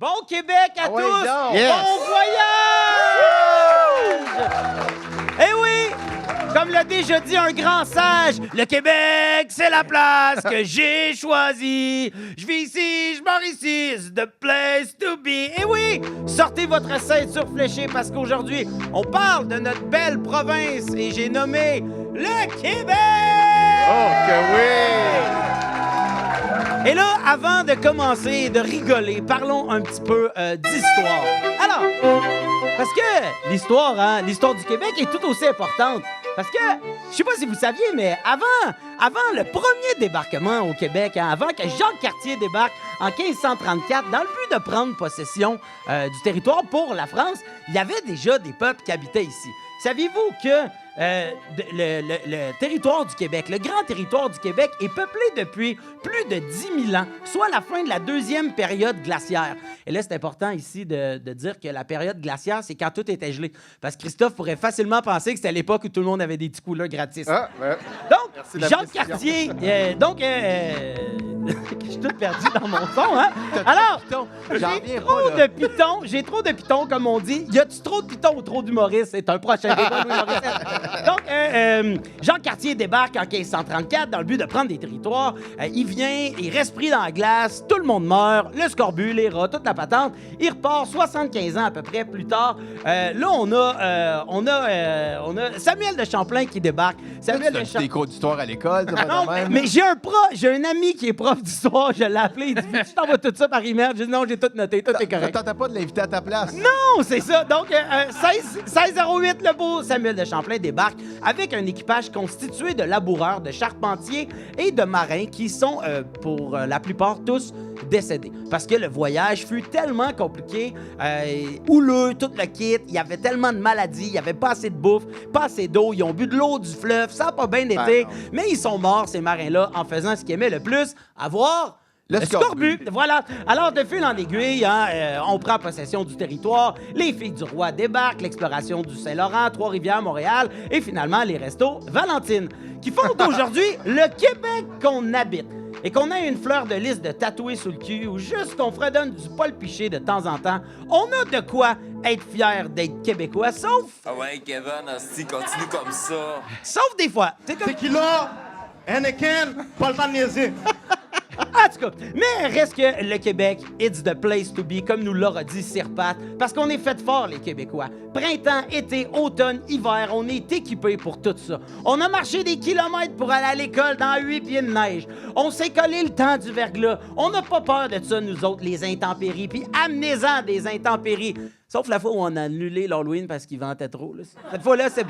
Bon Québec à tous! donc. Yes. Bon voyage! Eh oui! Comme l'a déjà dit un grand sage, le Québec, c'est la place que j'ai choisie. Je vis ici, je meurs ici, it's the place to be. Eh oui! Sortez votre ceinture fléchée parce qu'aujourd'hui, on parle de notre belle province et j'ai nommé le Québec! Oh, que oui! Et là, avant de commencer et de rigoler, parlons un petit peu d'histoire. Alors, parce que l'histoire du Québec est tout aussi importante. Parce que, je sais pas si vous saviez, mais avant le premier débarquement au Québec, avant que Jacques Cartier débarque en 1534, dans le but de prendre possession du territoire pour la France, il y avait déjà des peuples qui habitaient ici. Saviez-vous que le territoire du Québec, le grand territoire du Québec, est peuplé depuis plus de 10 000 ans, soit la fin de la deuxième période glaciaire. Et là, c'est important ici de dire que la période glaciaire, c'est quand tout était gelé. Parce que Christophe pourrait facilement penser que c'était l'époque où tout le monde avait des petits couleurs gratis. Ah, ouais. Donc, Merci de la Jacques précision. Cartier, je suis tout perdu dans mon son, hein? Alors, j'ai trop de pitons, comme on dit. Y a-tu trop de pitons ou trop d'humoristes? C'est un prochain débat, Louis Morissette. Donc, Jacques Cartier débarque en 1534 dans le but de prendre des territoires. Il vient, il reste pris dans la glace, tout le monde meurt, le scorbut, les rats, toute la patente. Il repart 75 ans à peu près plus tard. Là, on a Samuel de Champlain qui débarque. Samuel de Des cours d'histoire à l'école, ça non, va de même. mais j'ai un ami qui est prof d'histoire, je l'ai appelé, il dit « Tu t'envoies tout ça par email? » J'ai dit « Non, j'ai tout noté, tout est Ça correct. » tentait pas de l'inviter à ta place? Non, c'est ça. Donc, 1608, le beau Samuel de Champlain débarque avec un équipage constitué de laboureurs, de charpentiers et de marins qui sont, pour la plupart, tous décédés. Parce que le voyage fut tellement compliqué, houleux, tout le kit, il y avait tellement de maladies, il n'y avait pas assez de bouffe, pas assez d'eau, ils ont bu de l'eau du fleuve, ça n'a pas bien été, non. mais ils sont morts, ces marins-là, en faisant ce qu'ils aimaient le plus, avoir... Le scorbut. Voilà. Alors, de fil en aiguille, on prend possession du territoire, les filles du roi débarquent, l'exploration du Saint-Laurent, Trois-Rivières, Montréal, et finalement, les restos Valentine, qui font aujourd'hui le Québec qu'on habite. Et qu'on a une fleur de lys de tatoué sous le cul ou juste qu'on fredonne du Paul Piché de temps en temps, on a de quoi être fier d'être Québécois, sauf... Ah ouais, Kevin, hostie, continue comme ça. Sauf des fois. C'est comme... Tequila, Anakin, pas le temps de niaiser. En tout cas, mais reste que le Québec, it's the place to be, comme nous l'aura dit Sir Pat, parce qu'on est fait fort, les Québécois. Printemps, été, automne, hiver, on est équipés pour tout ça. On a marché des kilomètres pour aller à l'école dans 8 pieds de neige. On s'est collé le temps du verglas. On n'a pas peur de ça, nous autres, les intempéries, puis amenez-en des intempéries. Sauf la fois où on a annulé l'Halloween parce qu'il ventait trop. Là. Cette fois-là, c'est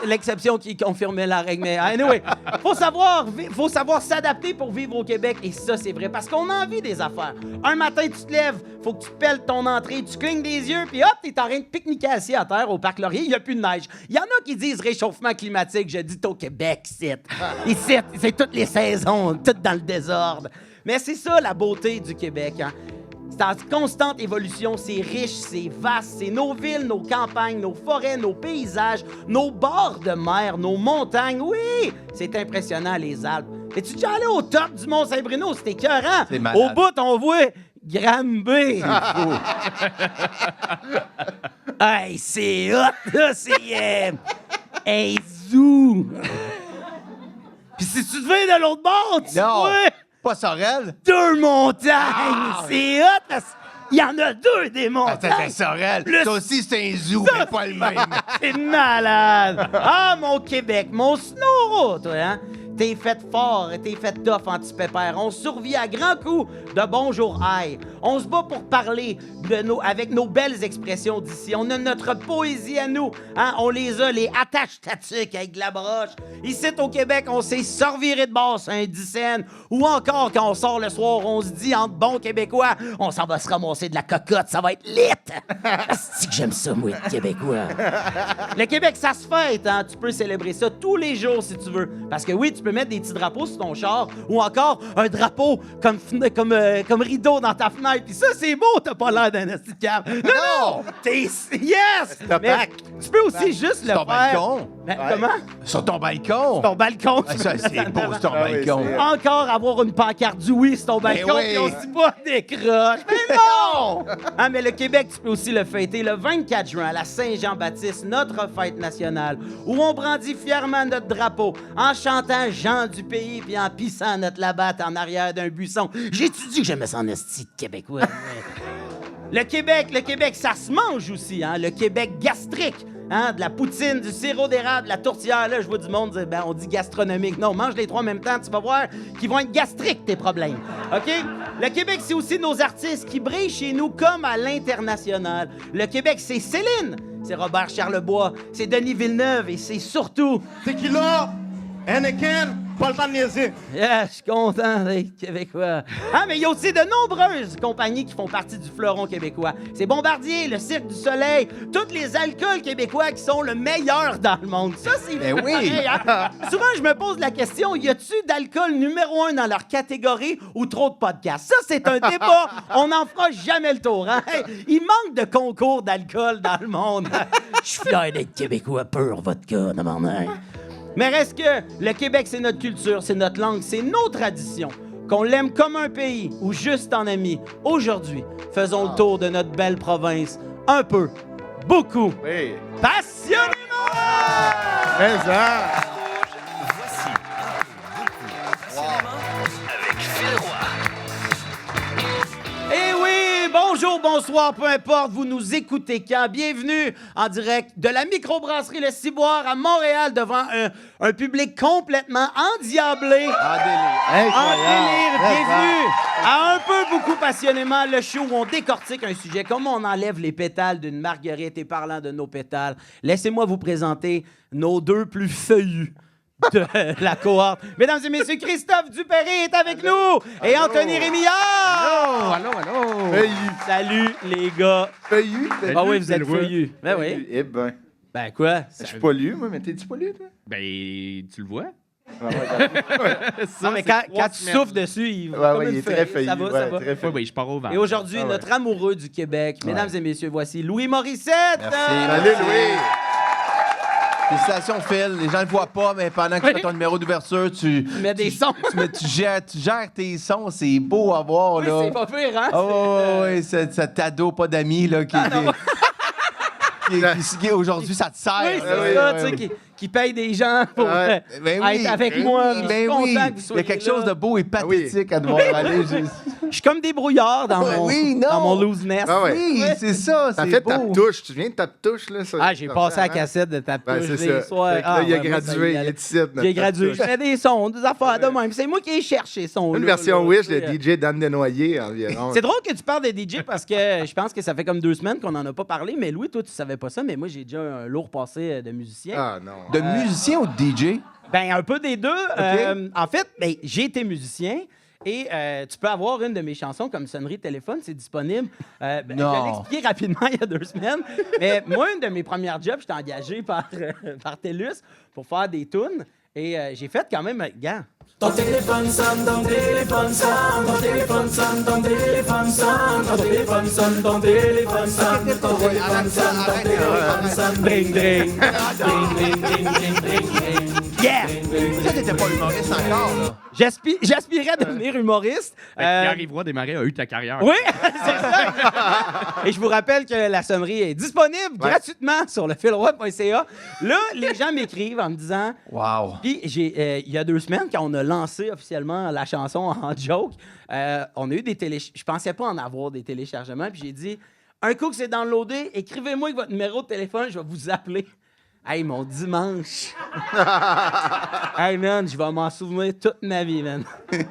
l'exception qui confirmait la règle. Mais anyway, faut savoir s'adapter pour vivre au Québec. Et ça, c'est vrai, parce qu'on a envie des affaires. Un matin, tu te lèves, faut que tu pelles ton entrée, tu clignes des yeux, puis hop, t'es en train de pique-niquer assis à terre au Parc Laurier, il n'y a plus de neige. Il y en a qui disent réchauffement climatique. Je dis au Québec, ici, c'est toutes les saisons, tout dans le désordre. Mais c'est ça, la beauté du Québec, hein? C'est en constante évolution, c'est riche, c'est vaste, c'est nos villes, nos campagnes, nos forêts, nos paysages, nos bords de mer, nos montagnes. Oui, c'est impressionnant, les Alpes. Es-tu déjà allé au top du Mont-Saint-Bruno? C'était écœurant. C'est malade. Au bout, on voit Granby. Hey, c'est hot, là, c'est... Hey, zou! Puis si tu te viens de l'autre bord, tu Non, vois... pas Sorel. 2 montagnes! C'est hot! Parce qu'il y en a 2 des montagnes! C'est Sorel. Le- Ça aussi, c'est un zoo, mais pas le même. C'est malade! Ah, mon Québec, mon snoro, toi, hein? T'es fait fort, t'es fait tough, anti-pépère. On survit à grands coups de bonjour aïe. On se bat pour parler avec nos belles expressions d'ici. On a notre poésie à nous. Hein? On les a, les attaches tatuques avec de la broche. Ici, au Québec, on sait se revirer de bord sur un 10 cents. Ou encore, quand on sort le soir, on se dit, entre bons Québécois, on s'en va se ramasser de la cocotte. Ça va être lit! C'est que j'aime ça, moi, être Québécois. Le Québec, ça se fête, hein? Tu peux célébrer ça tous les jours si tu veux. Parce que oui, tu peux mettre des petits drapeaux sur ton char ou encore un drapeau comme rideau dans ta fenêtre. Puis ça, c'est beau, t'as pas l'air d'un esti de cave. Non! T'es... Yes! Mais tu peux aussi juste le ton faire... balcon. Ben, comment? Sur ton balcon. balcon. Ton balcon. Ah, ça, c'est beau, c'est ton Ah oui, balcon. c'est- Encore avoir une pancarte du oui sur ton balcon, oui. puis on se dit pas décroche. Mais non! Ah, mais le Québec, tu peux aussi le fêter le 24 juin à la Saint-Jean-Baptiste, notre fête nationale, où on brandit fièrement notre drapeau en chantant Jean du pays puis en pissant notre labatte en arrière d'un buisson. J'ai-tu dit que j'aimais ça en esti de québécois? Le Québec, ça se mange aussi, hein? Le Québec gastrique. Hein, de la poutine, du sirop d'érable, de la tourtière. Là, je vois du monde dire, ben, on dit gastronomique. Non, mange les trois en même temps, tu vas voir qu'ils vont être gastriques, tes problèmes. OK? Le Québec, c'est aussi nos artistes qui brillent chez nous comme à l'international. Le Québec, c'est Céline, c'est Robert Charlebois, c'est Denis Villeneuve et c'est surtout... Tequila, Anakin, pas le temps de niaiser. Yeah, je suis content d'être québécois. Ah, mais il y a aussi de nombreuses compagnies qui font partie du fleuron québécois. C'est Bombardier, le Cirque du Soleil, tous les alcools québécois qui sont le meilleur dans le monde. Ça, c'est Ben oui. pareil, hein? Souvent, je me pose la question, y a-tu d'alcool numéro 1 dans leur catégorie ou trop de podcasts? Ça, c'est un débat. On n'en fera jamais le tour. Hein? Hey, il manque de concours d'alcool dans le monde. Je suis fier d'être québécois pur vodka, tabarnak. Mais reste que le Québec, c'est notre culture, c'est notre langue, c'est nos traditions. Qu'on l'aime comme un pays ou juste en ami. Aujourd'hui, faisons le tour de notre belle province. Un peu, beaucoup, Oui. passionnément! Mais ça. Voici Passionnément avec Phil Roy. Eh oui, bonjour, bonsoir, peu importe, vous nous écoutez quand. Bienvenue en direct de la microbrasserie Le Ciboire à Montréal devant un public complètement endiablé. En délire, bienvenue à Un peu beaucoup passionnément, le show où on décortique un sujet, comme on enlève les pétales d'une marguerite. Et parlant de nos pétales, laissez-moi vous présenter nos deux plus feuillus de la cohorte. Mesdames et messieurs, Christophe Dupéry est avec nous et Anthony Rémillard. Allô. Feuillu. Salut les gars. Feuillu. Ah oui, vous êtes Feuillu. feuillus. Ben oui. Eh ben. Ben quoi? Je suis pas lu, moi, mais t'es-tu pas lu, toi? Ben, tu le vois? Non, mais quand tu souffles dessus, il va comme Ouais, une il est feuille. très feuillu. Ça va, ouais, ça va. Très Oui, feuillu. oui, je pars au vent. Et aujourd'hui, Ah ouais. notre amoureux du Québec, mesdames et messieurs, voici Louis Morissette. Merci. Salut, Louis. Félicitations, Phil. Les gens ne le voient pas, mais pendant que tu Oui. fais ton numéro d'ouverture, tu Mets des sons. tu gères tes sons. C'est beau à voir, Oui, là. c'est pas pire, hein? Oh, oui, cet ado pas d'amis, là, qui aujourd'hui, ça te sert. Oui, c'est oui, ça, oui, tu sais, oui. qui paye des gens pour Ouais. Ben oui, être avec ben moi. oui, Je ben suis content oui. que vous Il y soyez a quelque là. chose de beau et pathétique à devoir aller. Je suis comme des brouillards dans mon, Oui, non. dans mon loose nest. Ah ouais. Oui, c'est ça, Ça c'est fait beau. tape touche. Tu viens de tape touche, là? Ça, Ah, j'ai passé à la cassette de ta Ben, touche c'est les ça. soirs. Fait que là, il a ouais, moi, ça gradué. y Il allait. est ici. notre J'ai gradué. tape Je fais des sons, des affaires de même. C'est moi qui ai cherché son. Une version Wish de DJ Dan Desnoyers environ. C'est drôle que tu parles des DJ parce que je pense que ça fait comme 2 semaines qu'on n'en a pas parlé. Mais Louis, toi, tu savais pas ça, mais moi, j'ai déjà un lourd passé de musicien. Ah, non. De musicien ou de DJ? Ben, un peu des deux. En fait, ben, j'ai été musicien. Et tu peux avoir une de mes chansons comme Sonnerie de téléphone, c'est disponible. Ben, je Non. vais l'expliquer rapidement il y a 2 semaines. Mais moi, une de mes premières jobs, j'étais engagé par TELUS pour faire des tunes. Et j'ai fait quand même... Gars, Ton téléphone sonne, ton téléphone sonne, ton téléphone sonne, ton téléphone sonne, ton téléphone sonne, ton téléphone sonne, ton téléphone sonne, ton téléphone sonne. dring, dring. Dring, dring, dring, dring, dring, dring. Yeah! Ça, t'étais pas humoriste encore, là. J'aspirais à devenir humoriste. Pierre-Yves Roy Desmarais a eu ta carrière. Oui, c'est ça. Et je vous rappelle que la sonnerie est disponible gratuitement sur le philroy.ca. Là, les gens m'écrivent en me disant... Wow. Puis, il y a 2 semaines, quand on a lancé officiellement la chanson en joke, on a eu des téléchargements. Je pensais pas en avoir des téléchargements. Puis j'ai dit, un coup que c'est downloadé, écrivez-moi avec votre numéro de téléphone, je vais vous appeler. Hey, mon dimanche. Hey, man, je vais m'en souvenir toute ma vie, man.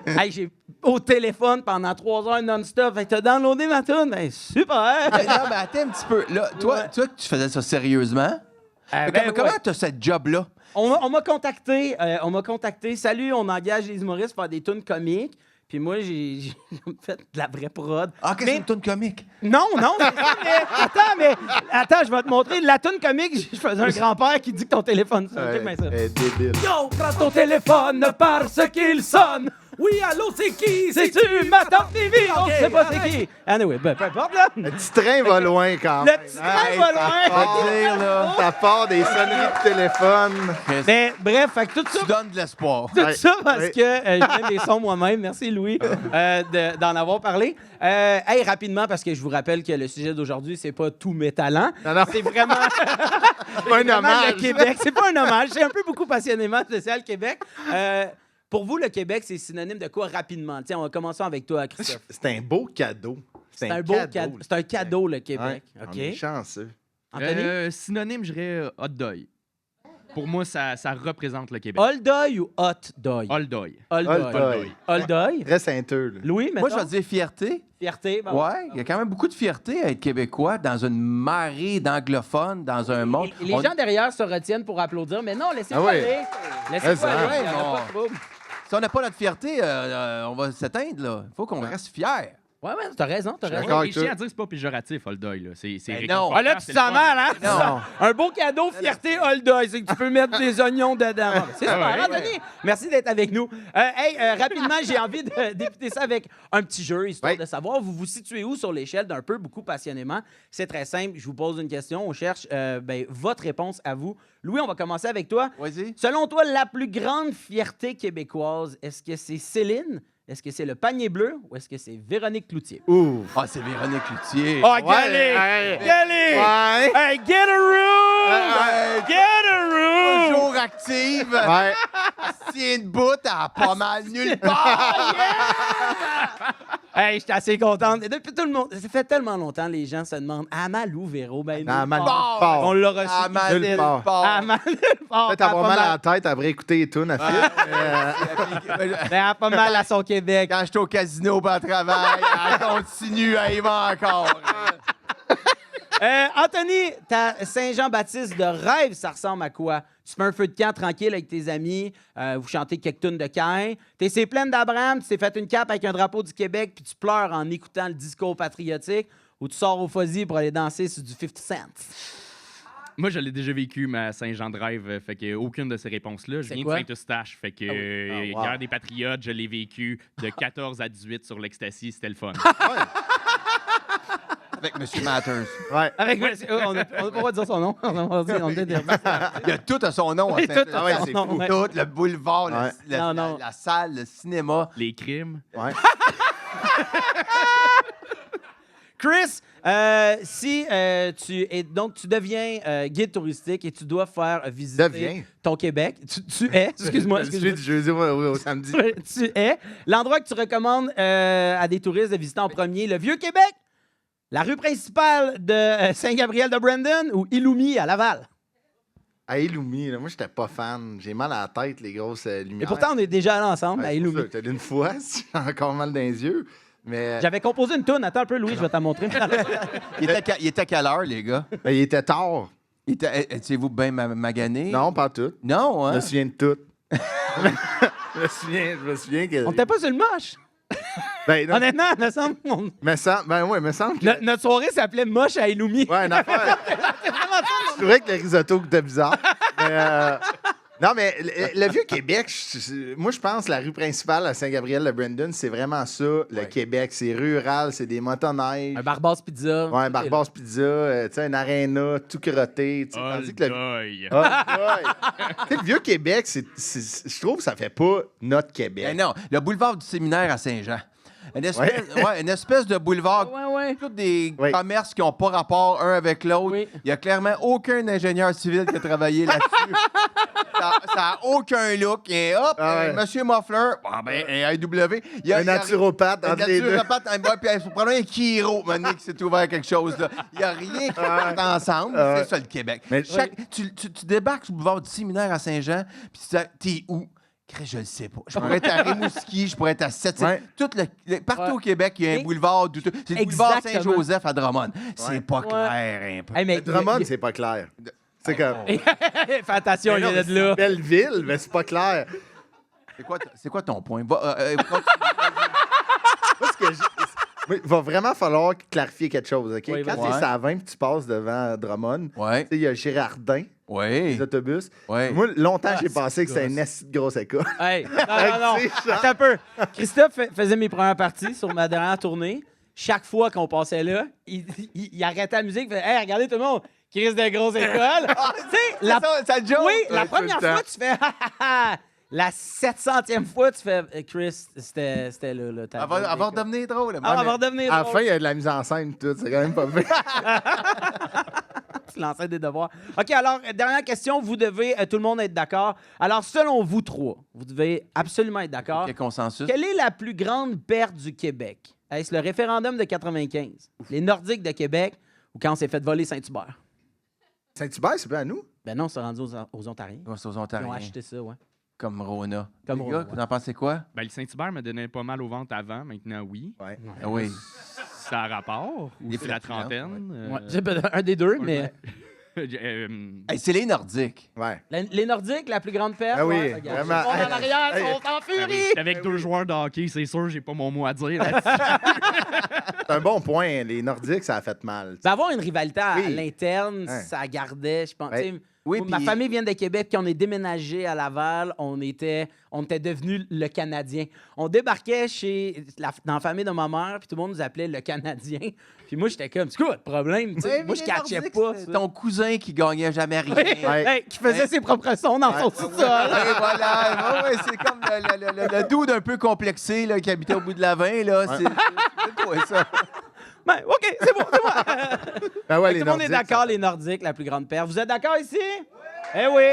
Hey, j'ai au téléphone pendant 3 heures non-stop. Hey, t'as downloadé ma tune? Hey, super! Mais non, mais attends un petit peu. Là, toi, tu faisais ça sérieusement? Mais comment ouais. t'as cette job-là? On m'a contacté. Salut, on engage les humoristes pour faire des tunes comiques. Puis moi, j'ai fait de la vraie prod. Ah, qu'est-ce que c'est une toune comique? Non, c'est ça, mais attends, je vais te montrer. La toune comique, je faisais un grand-père qui dit que ton téléphone sonne. Check bien ça. Elle est débile. Yo, prends ton téléphone parce qu'il sonne. Oui, allô, c'est qui? C'est-tu ma tante Mimi? On Ok, sait pas c'est arrête. qui. Anyway, peu importe, là. Le petit train va loin quand Le même. petit train va loin. Faut dire, là, Ça part des sonneries de téléphone. Mais bref, fait que tout ça... tu donnes de l'espoir. Tout Ouais. ça parce Oui. que je mets des sons moi-même. Merci, Louis, d'en avoir parlé. Hey, rapidement, parce que je vous rappelle que le sujet d'aujourd'hui, c'est pas tous mes talents. Non, non. C'est vraiment, Pas un vraiment hommage. le Québec. C'est pas un hommage. C'est un peu beaucoup passionnément spécial Québec. Pour vous, le Québec, c'est synonyme de quoi rapidement? Tiens, on va commencer avec toi, Christophe. C'est un beau cadeau. C'est un beau cadeau. C'est un cadeau, le Québec. Ouais, OK? on est chanceux. Anthony? Synonyme, je dirais hot dog. Pour moi, ça représente le Québec. Old Doy ou Hot Doy? Hot dog. Old Old Doy. Doy. Old Doy. Très ceinteux. là. Louis, Moi, mettons? je vais dire fierté. Fierté. bon. Ouais, il y a quand même beaucoup de fierté à être québécois dans une marée d'anglophones, dans un monde. Et les gens derrière se retiennent pour applaudir, mais non, laissez-moi Ah oui. aller. Laissez-moi ça, aller. ouais, il y en a non. pas de trouble. Si on n'a pas notre fierté, on va s'éteindre, là. Il faut qu'on reste fiers. Ouais, t'as raison, t'as raison. d'accord avec Je tiens toi. à dire que c'est pas péjoratif, hot dog. Là. C'est non. réconfortant, Ah là, tu c'est te sens le fun. mal, hein? Non. Un beau cadeau, fierté, Old Doy. C'est que tu peux mettre des oignons dedans. C'est super, ouais, Anthony. Merci d'être avec nous. Rapidement, j'ai envie de débuter ça avec un petit jeu, histoire Oui. de savoir vous vous situez où sur l'échelle d'un peu, beaucoup passionnément. C'est très simple. Je vous pose une question. On cherche votre réponse à vous. Louis, on va commencer avec toi. Vas-y. Selon toi, la plus grande fierté québécoise, est-ce que c'est Céline? Est-ce que c'est le panier bleu ou est-ce que c'est Véronique Cloutier? Ouh. Ah, c'est Véronique Cloutier. Oh, Ouais, galé! ouais. Galé! Ouais. Hey, get a room! Ouais. Get a room! Toujours active. Ouais. Tient de bout à pas mal nulle part. Hey, j'étais assez contente. Depuis tout le monde, ça fait tellement longtemps, les gens se demandent Amal ou Véro? Ben, Non, nulle mal part. fort. On l'a reçu. Ah, mal Nulle nulle part. part. Amal, nulle part. Peut-être avoir Elle a mal pas à la tête après écouter les tunes à Phil. Ben, elle a pas mal à son Québec. Quand j'étais au casino pour le travail, elle continue à y va encore. Anthony, ta Saint-Jean-Baptiste de rêve, ça ressemble à quoi? Tu fais un feu de camp tranquille avec tes amis, vous chantez quelques tunes de Caïn. T'es ces plaines d'Abraham, tu t'es fait une cape avec un drapeau du Québec, puis tu pleures en écoutant le discours patriotique, ou tu sors au Fuzzy pour aller danser sur du 50 Cent. Moi, je l'ai déjà vécu, ma Saint-Jean Drive, fait que aucune de ces réponses-là. Je C'est viens quoi? de Saint-Eustache, fait que Ah, wow. Guerre des Patriotes, je l'ai vécu de 14 à 18 sur l'Ecstasy, c'était le fun. Avec M. Matters. Ouais. Avec, on n'a pas le droit de dire son nom. Il y a tout à son nom. Oui, à tout à Saint-Eustache. son c'est nom, fou. ouais. Tout, le boulevard, Ouais. Non. la salle, le cinéma. Les crimes. Ouais. Chris, si tu deviens guide touristique et tu dois faire visiter Deviens. ton Québec, tu es, excuse-moi, Je suis du jeudi au samedi. tu es l'endroit que tu recommandes à des touristes de visiter en premier, le Vieux-Québec, la rue principale de Saint-Gabriel de Brandon ou Illumi à Laval. À Illumi, là, moi, j'étais pas fan. J'ai mal à la tête, les grosses lumières. Et pourtant, on est déjà allés ensemble à Ouais, Illumi. Peut-être une fois, si j'ai encore mal dans les yeux. Mais J'avais composé une toune. Attends un peu, Louis, je vais t'en montrer. Il était à quelle heure, les gars? ben, il était tard. Étiez-vous bien magané? Non, pas tout. Non, Je hein? me souviens de tout. je me souviens que. On n'était pas sur le moche. Ben, non, Honnêtement, il me semble, me semble que. notre soirée s'appelait Moche à Illumi. Ouais, une affaire. C'est vrai que le risotto était bizarre. Mais, non, mais le Vieux-Québec, moi, je pense que la rue principale à Saint-Gabriel de Brandon, c'est vraiment ça, le Québec. C'est rural, c'est des motoneiges. Un Barbasse Pizza. Ouais, un Barbasse Pizza, tu sais, un aréna tout crotté. tu sais, tandis Hot que le- dog. Tu sais, le Vieux-Québec, je trouve que ça fait pas notre Québec. Ben non, le boulevard du séminaire à Saint-Jean. Une espèce de boulevard. Ouais. Tous des Oui. commerces qui n'ont pas rapport un avec l'autre. Oui. Il n'y a clairement aucun ingénieur civil qui a travaillé là-dessus. Ça n'a aucun look. Et hop, Ah ouais. Monsieur Muffler, un AW. Il y a Un naturopathe un entre les deux. naturopathe, puis il faut prendre un chiro, maintenant, qui s'est ouvert quelque chose. Là. Il n'y a rien qui est ensemble. Ah ouais. C'est ça, le Québec. Mais- Tu débarques sur le boulevard du séminaire à Saint-Jean, puis t'es où? Je le sais pas. Je pourrais être à Rimouski, je pourrais être à Sept. Ouais. Partout Ouais. au Québec, il y a un Et- boulevard douteux. C'est le boulevard Exactement. Saint-Joseph à Drummond. C'est pas Ouais. clair un peu. Hey, mais Drummond, c'est pas clair. C'est comme. Fais attention, Mais il non, y mais a de là. c'est une belle ville, mais c'est pas clair. C'est quoi ton point? Moi, Oui, il va vraiment falloir clarifier quelque chose, OK? Oui, Quand vas-y. t'es à 20 puis tu passes devant Drummond, Ouais. tu sais, il y a Girardin, Oui. les autobus. Ouais. Moi, longtemps, j'ai pensé que c'était une esti de grosse école. Hey, non. Tu sais, genre- Attends un peu. Christophe faisait mes premières parties sur ma dernière tournée. Chaque fois qu'on passait là, il arrêtait la musique. Il faisait « Hey, regardez tout le monde, Chris de grosse école. » Tu sais, la... ça joke. Oui, Ouais, la tout première le temps. fois, tu fais « La 700e fois, tu fais Chris, c'était là. là Elle va redevenir drôle. Ah, elle va redevenir À la drôle. fin, il y a de la mise en scène, tout. C'est quand même pas vrai. Tu lançais des devoirs. OK, alors, dernière question. Vous devez, tout le monde, être d'accord. Alors, selon vous trois, vous devez absolument être d'accord. Quel consensus? Quelle est la plus grande perte du Québec? Est-ce le référendum de 95, les Nordiques de Québec ou quand on s'est fait voler Saint-Hubert? Saint-Hubert, c'est pas à nous? Ben non, c'est rendu aux Ontariens. Ouais, c'est aux Ils ont Ontariens. acheté ça, ouais. Comme Rona. Comme Les Rona, gars, ouais. vous en pensez quoi? Ben, le Saint-Hubert me donnait pas mal au ventre avant, maintenant oui. Ouais. Ah oui. Ça a rapport, ou Les c'est la flatulences, trentaine. Ouais, j'ai un des deux, mais Hey, c'est les Nordiques. Ouais. les Nordiques, la plus grande perte. Ah oui, ouais, regarde. vraiment. Ils sont en arrière, ils Hey. sont en furie. avec deux joueurs de hockey, c'est sûr, j'ai pas mon mot à dire là-dessus. C'est un bon point. Les Nordiques, ça a fait mal. D'avoir une rivalité à Oui. l'interne, Ouais. ça gardait, je pense. Ouais. tu sais, Oui, moi, ma puis- famille vient de Québec, puis on est déménagé à Laval. On était devenu le Canadien. On débarquait dans la famille de ma mère, puis tout le monde nous appelait le Canadien. Puis moi, j'étais comme, c'est quoi le problème? Tu sais, Ouais, moi, mais je les catchais Nordiques, pas. c'est ça. ton cousin qui gagnait jamais rien. Ouais. Hey, qui faisait ses propres sons dans son sous-sol. Ouais, voilà. Ouais, c'est comme le dude un peu complexé là, qui habitait au bout de la 20. Là. C'est quoi ça? Ben, OK, c'est bon, c'est bon. Ben ouais, Tout les le monde est Nordiques, d'accord, ça- les Nordiques, la plus grande perte. Vous êtes d'accord ici? Eh oui,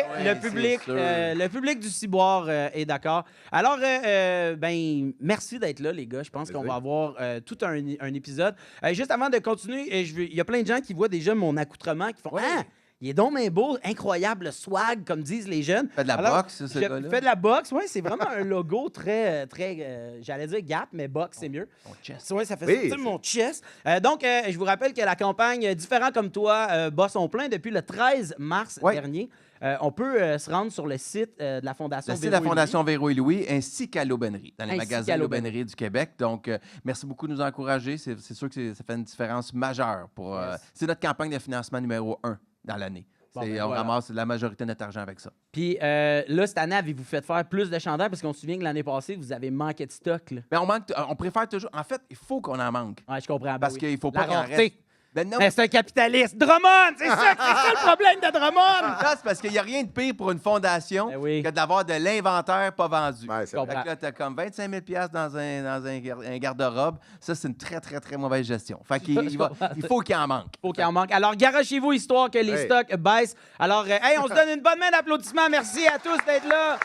sûr. le public du Ciboire est d'accord. Alors, ben, merci d'être là, les gars. Je pense qu'on va avoir tout un épisode. Juste avant de continuer, il y a plein de gens qui voient déjà mon accoutrement, qui font « Ah, il est donc bien beau, incroyable swag », comme disent les jeunes. Fait de la Alors, boxe, ce je gars-là. fais de la boxe, oui. C'est vraiment un logo très, j'allais dire Gap, mais boxe, c'est mieux. Ton chest. Oui, ça fait Oui, sortir c'est- mon chest. Donc, je vous rappelle que la campagne Différents comme toi bat son plein depuis le 13 mars Ouais. dernier. On peut se rendre sur le site de la Fondation Le site de la Véro et Fondation Véro et Louis, ainsi qu'à l'Aubainerie, dans les Ainsi magasins qu'à l'Aubainerie du Québec. Donc, merci beaucoup de nous encourager. C'est sûr que ça fait une différence majeure. C'est notre campagne de financement numéro 1 dans l'année. Bon, ben on voilà. ramasse la majorité de notre argent avec ça. Puis là, cette année, avez-vous fait faire plus de chandails? Parce qu'on se souvient que l'année passée, vous avez manqué de stock. Là. Mais on préfère toujours... En fait, il faut qu'on en manque. Ouais, je comprends. Parce qu'il faut pas La qu'il en rareté. reste. Ben non, Mais c'est un capitaliste. Drummond! C'est ça le problème de Drummond! ça, c'est parce qu'il n'y a rien de pire pour une fondation Ben oui. que d'avoir de l'inventaire pas vendu. Ouais, c'est Je vrai. comprends. Fait que là, t'as comme 25 000 dans un garde-robe. Ça, c'est une très, très, très mauvaise gestion. Fait qu'il il faut qu'il en manque. Faut qu'il en manque. Alors, garochez-vous, histoire que les Hey. stocks baissent. Alors, hey, on se donne une bonne main d'applaudissements. Merci à tous d'être là.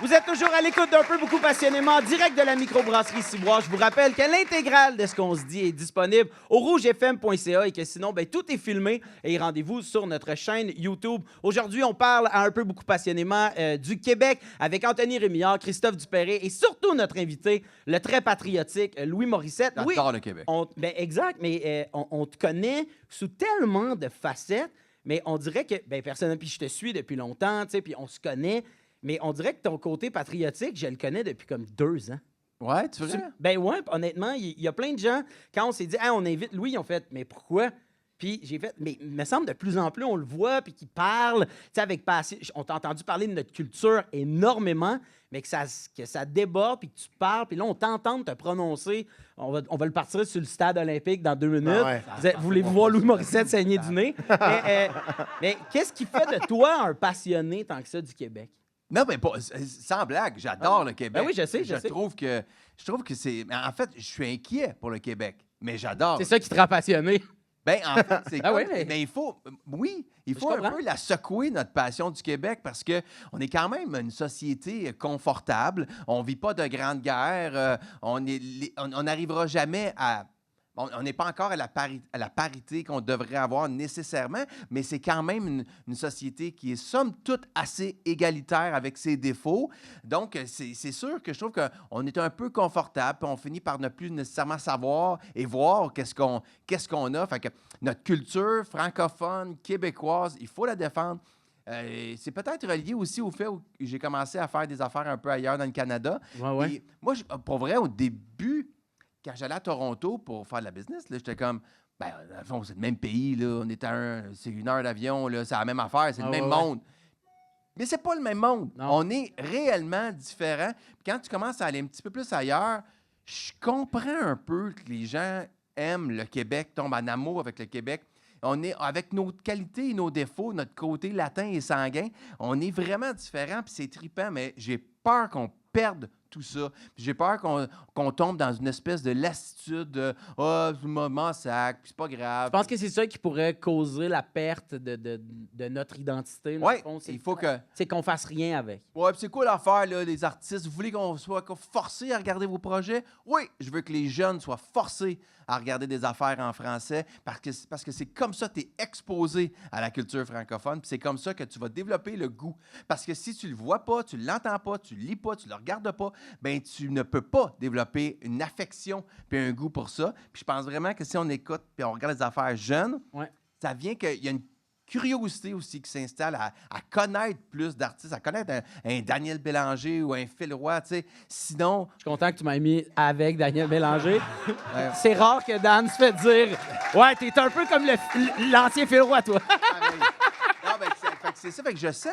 Vous êtes toujours à l'écoute d'Un peu beaucoup passionnément, en direct de la microbrasserie Ciboire. Je vous rappelle que l'intégrale de ce qu'on se dit est disponible au rougefm.ca et que sinon, ben, tout est filmé et rendez-vous sur notre chaîne YouTube. Aujourd'hui, on parle à Un peu beaucoup passionnément du Québec avec Anthony Rémillard, Christophe Dupéré et surtout notre invité, le très patriotique Louis Morissette. Louis, J'adore le Québec. ben exact, mais on te connaît sous tellement de facettes, mais on dirait que, ben personnellement, puis je te suis depuis longtemps, tu sais, puis on se connaît, mais on dirait que ton côté patriotique, je le connais depuis comme 2 ans. Ouais, tu veux? Ben ouais, honnêtement, il y a plein de gens, quand on s'est dit, hey, on invite Louis, ils ont fait, mais pourquoi? Puis j'ai fait, mais il me semble de plus en plus, on le voit, puis qu'il parle, tu sais, avec passion. On t'a entendu parler de notre culture énormément, mais que ça déborde, puis que tu parles, puis là, on t'entend te prononcer. On va le partir sur le stade olympique dans 2 minutes. Ah ouais. Voulez-vous voir Louis Morissette saigner du nez? Mais qu'est-ce qui fait de toi un passionné tant que ça du Québec? Non, mais pas, sans blague, j'adore le Québec. Ben oui, je sais, je sais. Trouve que c'est... En fait, je suis inquiet pour le Québec, mais j'adore. C'est ça qui te rend passionné. Ben, en fait, c'est Ah comme... oui, mais- Mais il faut... Oui, il faut Je un comprends. peu la secouer, notre passion du Québec, parce que on est quand même une société confortable. On vit pas de grandes guerres. On n'arrivera jamais à... On n'est pas encore à la parité qu'on devrait avoir nécessairement, mais c'est quand même une société qui est somme toute assez égalitaire avec ses défauts. Donc, c'est sûr que je trouve qu'on est un peu confortable, puis on finit par ne plus nécessairement savoir et voir qu'est-ce qu'on a. Fait que notre culture francophone, québécoise, il faut la défendre. C'est peut-être relié aussi au fait où j'ai commencé à faire des affaires un peu ailleurs dans le Canada. Ouais. Et moi, pour vrai, au début... quand j'allais à Toronto pour faire de la business, là, j'étais comme, ben, dans le fond, c'est le même pays, là. On est c'est 1 heure d'avion, là. C'est la même affaire, c'est le même monde. Mais c'est pas le même monde. Non. On est réellement différents. Puis quand tu commences à aller un petit peu plus ailleurs, je comprends un peu que les gens aiment le Québec, tombent en amour avec le Québec. On est, avec nos qualités et nos défauts, notre côté latin et sanguin, on est vraiment différents, puis c'est trippant, mais j'ai peur qu'on perde tout ça. Puis j'ai peur qu'on tombe dans une espèce de lassitude de « Ah, je m'en sac, puis c'est pas grave. » Je pense que c'est ça qui pourrait causer la perte de notre identité. dans Oui, le fond. il faut que... C'est qu'on fasse rien avec. Ouais, puis c'est quoi l'affaire, là, les artistes? Vous voulez qu'on soit forcés à regarder vos projets? Oui, je veux que les jeunes soient forcés à regarder des affaires en français parce que c'est comme ça que tu es exposé à la culture francophone, puis c'est comme ça que tu vas développer le goût. Parce que si tu le vois pas, tu l'entends pas, tu le lis pas, tu le regardes pas, ben tu ne peux pas développer une affection puis un goût pour ça. Puis je pense vraiment que si on écoute puis on regarde les affaires jeunes, Ouais. ça vient qu'il y a une curiosité aussi qui s'installe à connaître plus d'artistes, à connaître un Daniel Bélanger ou un Phil Roy, tu sais. Sinon... Je suis content que tu m'aies mis avec Daniel Bélanger. C'est rare que Dan se fait dire « Ouais, t'es un peu comme l'ancien Phil Roy, toi. Non, ben, c'est ça, fait que je sens...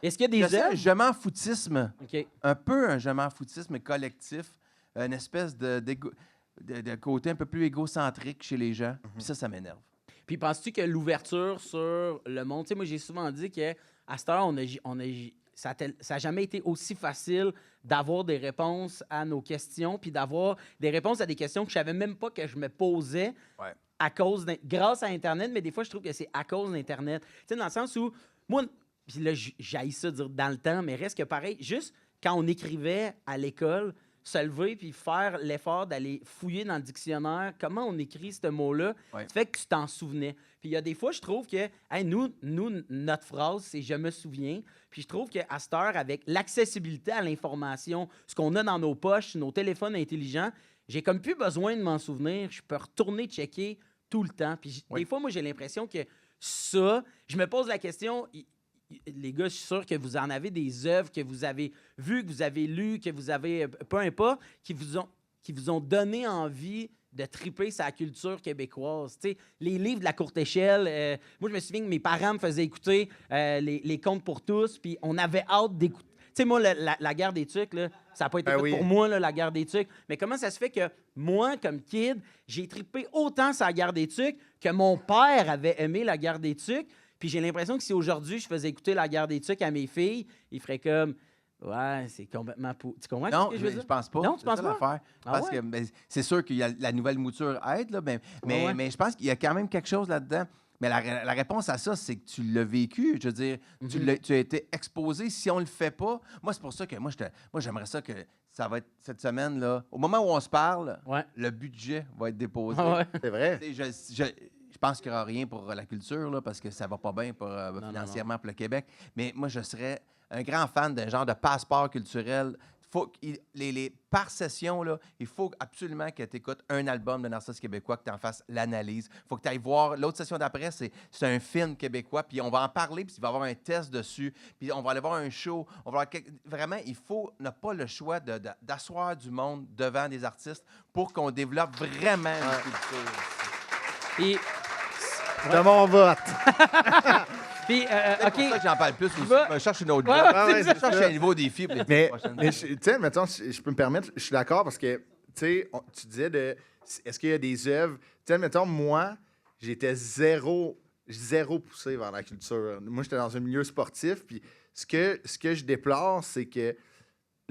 Est-ce qu'il y a je des sens un œuvres? je m'en foutisme, OK. un peu un je m'en foutisme collectif, une espèce de côté un peu plus égocentrique chez les gens. Puis ça m'énerve. Puis penses-tu que l'ouverture sur le monde... Tu sais, moi, j'ai souvent dit qu'à cette heure, ça n'a jamais été aussi facile d'avoir des réponses à nos questions, puis d'avoir des réponses à des questions que je savais même pas que je me posais Ouais. grâce à Internet, mais des fois, je trouve que c'est à cause d'Internet. Tu sais, dans le sens où, moi, puis là, j'haïs ça dire dans le temps, mais reste que pareil, juste quand on écrivait à l'école, se lever puis faire l'effort d'aller fouiller dans le dictionnaire comment on écrit ce mot-là, Ouais. ça fait que tu t'en souvenais. Puis il y a des fois, je trouve que hey, nous, notre phrase, c'est « je me souviens ». Puis je trouve qu'à cette heure, avec l'accessibilité à l'information, ce qu'on a dans nos poches, nos téléphones intelligents, j'ai comme plus besoin de m'en souvenir. Je peux retourner checker tout le temps. Puis Oui. des fois, moi, j'ai l'impression que ça, je me pose la question... Les gars, je suis sûr que vous en avez des œuvres que vous avez vues, que vous avez lues, que vous avez, peu importe, qui vous ont donné envie de triper sa culture québécoise. Tu sais, les livres de la courte échelle, moi, je me souviens que mes parents me faisaient écouter les Contes pour tous, puis on avait hâte d'écouter. Tu sais, moi, la guerre des tucs, là, ça n'a pas été fait pour moi, là, la guerre des tucs. Mais comment ça se fait que moi, comme kid, j'ai trippé autant sur la guerre des tucs que mon père avait aimé la guerre des tucs? Puis j'ai l'impression que si aujourd'hui je faisais écouter la guerre des tucs à mes filles, ils feraient comme ouais, c'est complètement Tu comprends Non, ce que je veux dire? je pense pas. Non, tu C'est penses ça pas? l'affaire. Ah Parce ouais? que ben, c'est sûr qu'il y a la nouvelle mouture aide, là, Ouais. mais je pense qu'il y a quand même quelque chose là-dedans. Mais la réponse à ça, c'est que tu l'as vécu. Je veux dire, tu as été exposé. Si on le fait pas, moi, c'est pour ça que moi j'aimerais ça que ça va être cette semaine, là. Au moment où on se parle, Ouais. le budget va être déposé. Ah ouais. C'est vrai. Tu sais, je pense qu'il n'y aura rien pour la culture, là, parce que ça va pas bien pour, financièrement pour le Québec. Mais moi, je serais un grand fan d'un genre de passeport culturel. Par session, là, il faut absolument que tu écoutes un album d'un artiste québécois, que tu en fasses l'analyse. Il faut que tu ailles voir. L'autre session d'après, c'est un film québécois, puis on va en parler, puis il va y avoir un test dessus, puis on va aller voir un show. Vraiment, il faut n'a pas le choix d'asseoir du monde devant des artistes pour qu'on développe vraiment une culture. Puis, C'est mon vote. puis C'est OK. pour ça que j'en parle plus aussi. vas- Je cherche une autre Ouais, job. ouais, Je cherche un nouveau défi pour les Mais, prochaines mais tu sais, mettons, si je peux me permettre, je suis d'accord parce que, tu sais, tu disais est-ce qu'il y a des œuvres. Tu sais, mettons, moi, j'étais zéro poussé vers la culture. Moi, j'étais dans un milieu sportif, puis ce que je déplore, c'est que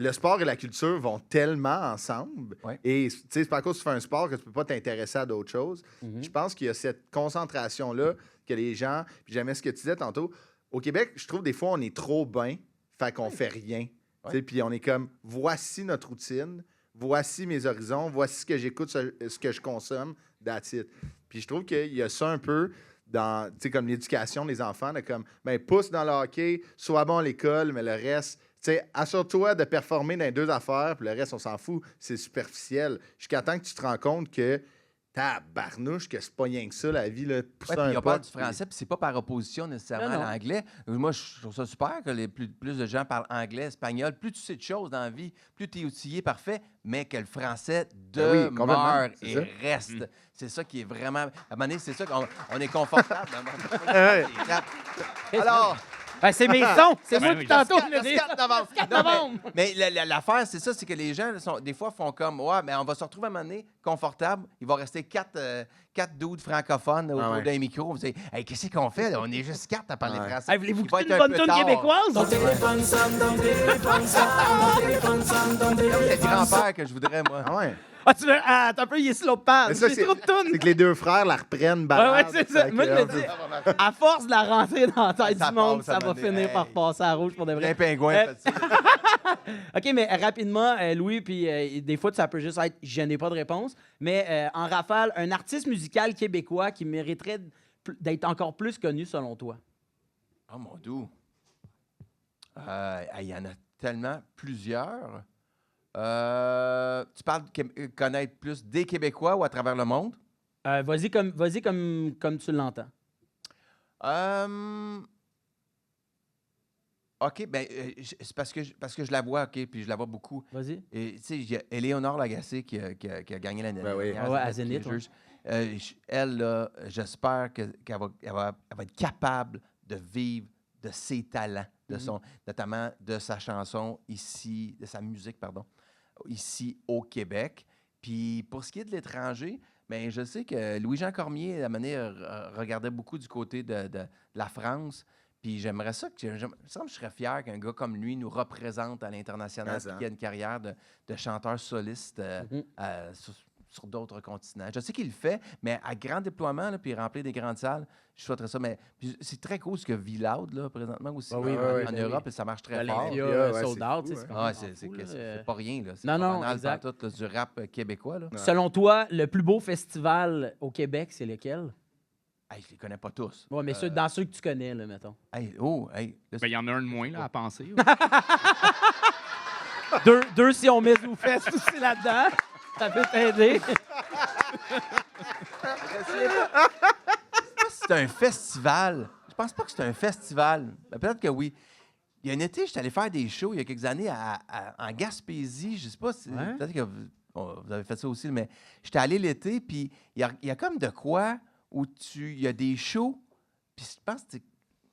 le sport et la culture vont tellement ensemble. Ouais. Et tu sais, c'est pas à cause que tu fais un sport que tu peux pas t'intéresser à d'autres choses. Je pense qu'il y a cette concentration-là que les gens... Puis j'aimais ce que tu disais tantôt. Au Québec, je trouve des fois, on est trop bien, fait qu'on fait rien. Tu sais, puis on est comme, voici notre routine, voici mes horizons, voici ce que j'écoute, ce que je consomme, that's it. Puis je trouve qu'il y a ça un peu dans, tu sais, comme l'éducation des enfants, de comme, ben pousse dans le hockey, sois bon à l'école, mais le reste... Tu sais, assure-toi de performer dans les deux affaires, puis le reste, on s'en fout. C'est superficiel. Jusqu'à temps que tu te rends compte que Tabarnouche, que c'est pas rien que ça, la vie, là, pousser Ouais, puis un on parle pot, du français, puis c'est pas par opposition nécessairement Non, non. à l'anglais. Moi, je trouve ça super que plus de gens parlent anglais, espagnol. Plus tu sais de choses dans la vie, plus tu es outillé, parfait, mais que le français Ben oui, complètement, demeure c'est et ça. reste. C'est ça qui est vraiment... À un moment donné, c'est ça qu'on est confortable. Ouais. Alors... Ben, c'est mes sons. C'est moi oui, qui tantôt le le dis. 4 novembre. 4 Non, novembre. mais l'affaire, c'est ça, c'est que les gens, des fois, font comme, ouais, mais on va se retrouver à un moment donné confortable. Il va rester quatre dudes francophones autour ouais. d'un micro. Vous dites, hey, qu'est-ce qu'on fait? Là? On est juste 4 à parler Ouais. français. Hey, voulez-vous Il va écouter être une un bonne peu tune tard. québécoise? Ton téléphone sonne, ton téléphone sonne, ton téléphone sonne, ton C'est téléphone le grand-père que je voudrais, moi. Ah ouais. Ah, tu veux... Ah, attends un peu, il est slow pad. Mais ça, J'ai trop de tunes. C'est que les deux frères la reprennent, Ouais, balade. ouais, c'est ça. Fait Moi, je que, me dis, à force de la rentrer dans la tête Ça du monde, passe, ça à un va moment donné. finir par Hey. passer à rouge pour de Un vrai. pingouin, Euh, fait ça. OK, mais rapidement, Louis, puis des fois, ça peut juste être « je n'ai pas de réponse », mais en rafale, un artiste musical québécois qui mériterait d'être encore plus connu selon toi? Oh, mon doux. Il y en a tellement plusieurs. Tu parles de connaître plus des Québécois ou à travers le monde? Vas-y comme tu l'entends. OK, bien, c'est parce que je la vois, OK, puis je la vois beaucoup. Vas-y. Et tu sais, il y a Éléonore Lagacé qui a gagné l'année Ben oui. dernière. Ouais, à c'est Zénith, qui est juge. Elle, là, j'espère qu'elle va être capable de vivre de ses talents, notamment de sa chanson ici, de sa musique, pardon, ici au Québec. Puis pour ce qui est de l'étranger, bien, je sais que Louis-Jean Cormier, à un moment donné, regardait beaucoup du côté de la France. Puis j'aimerais ça, il me semble que je serais fier qu'un gars comme lui nous représente à l'international, Mais puis ça. qu'il ait une carrière de chanteur soliste sur d'autres continents. Je sais qu'il le fait, mais à grand déploiement, là, puis remplir des grandes salles, je souhaiterais ça. Mais puis c'est très cool ce que vit Loud, là, présentement aussi, Ah oui, en ben Europe, oui. et ça marche très L'Olympia, fort. ouais, sold c'est out, fou, tu sais, c'est ouais. quand Ah, même c'est fou, là. c'est pas rien, là. C'est Non, pas non, banal, exact. pantoute, là, du rap québécois, là. Selon toi, le plus beau festival au Québec, c'est lequel? Hey, je les connais pas tous. Ouais, mais dans ceux que tu connais, là, mettons. Hey, là, Ben, il y en a un de moins là, à penser. Deux si on met Zoufest aussi là-dedans. Ça peut t'aider. c'est un festival. Je pense pas que c'est un festival. Ben, peut-être que oui. Il y a un été, j'étais allé faire des shows il y a quelques années en Gaspésie. Je sais pas si. Ouais. Peut-être que vous avez fait ça aussi, mais j'étais allé l'été, puis il y a comme de quoi où il y a des shows, puis je pense que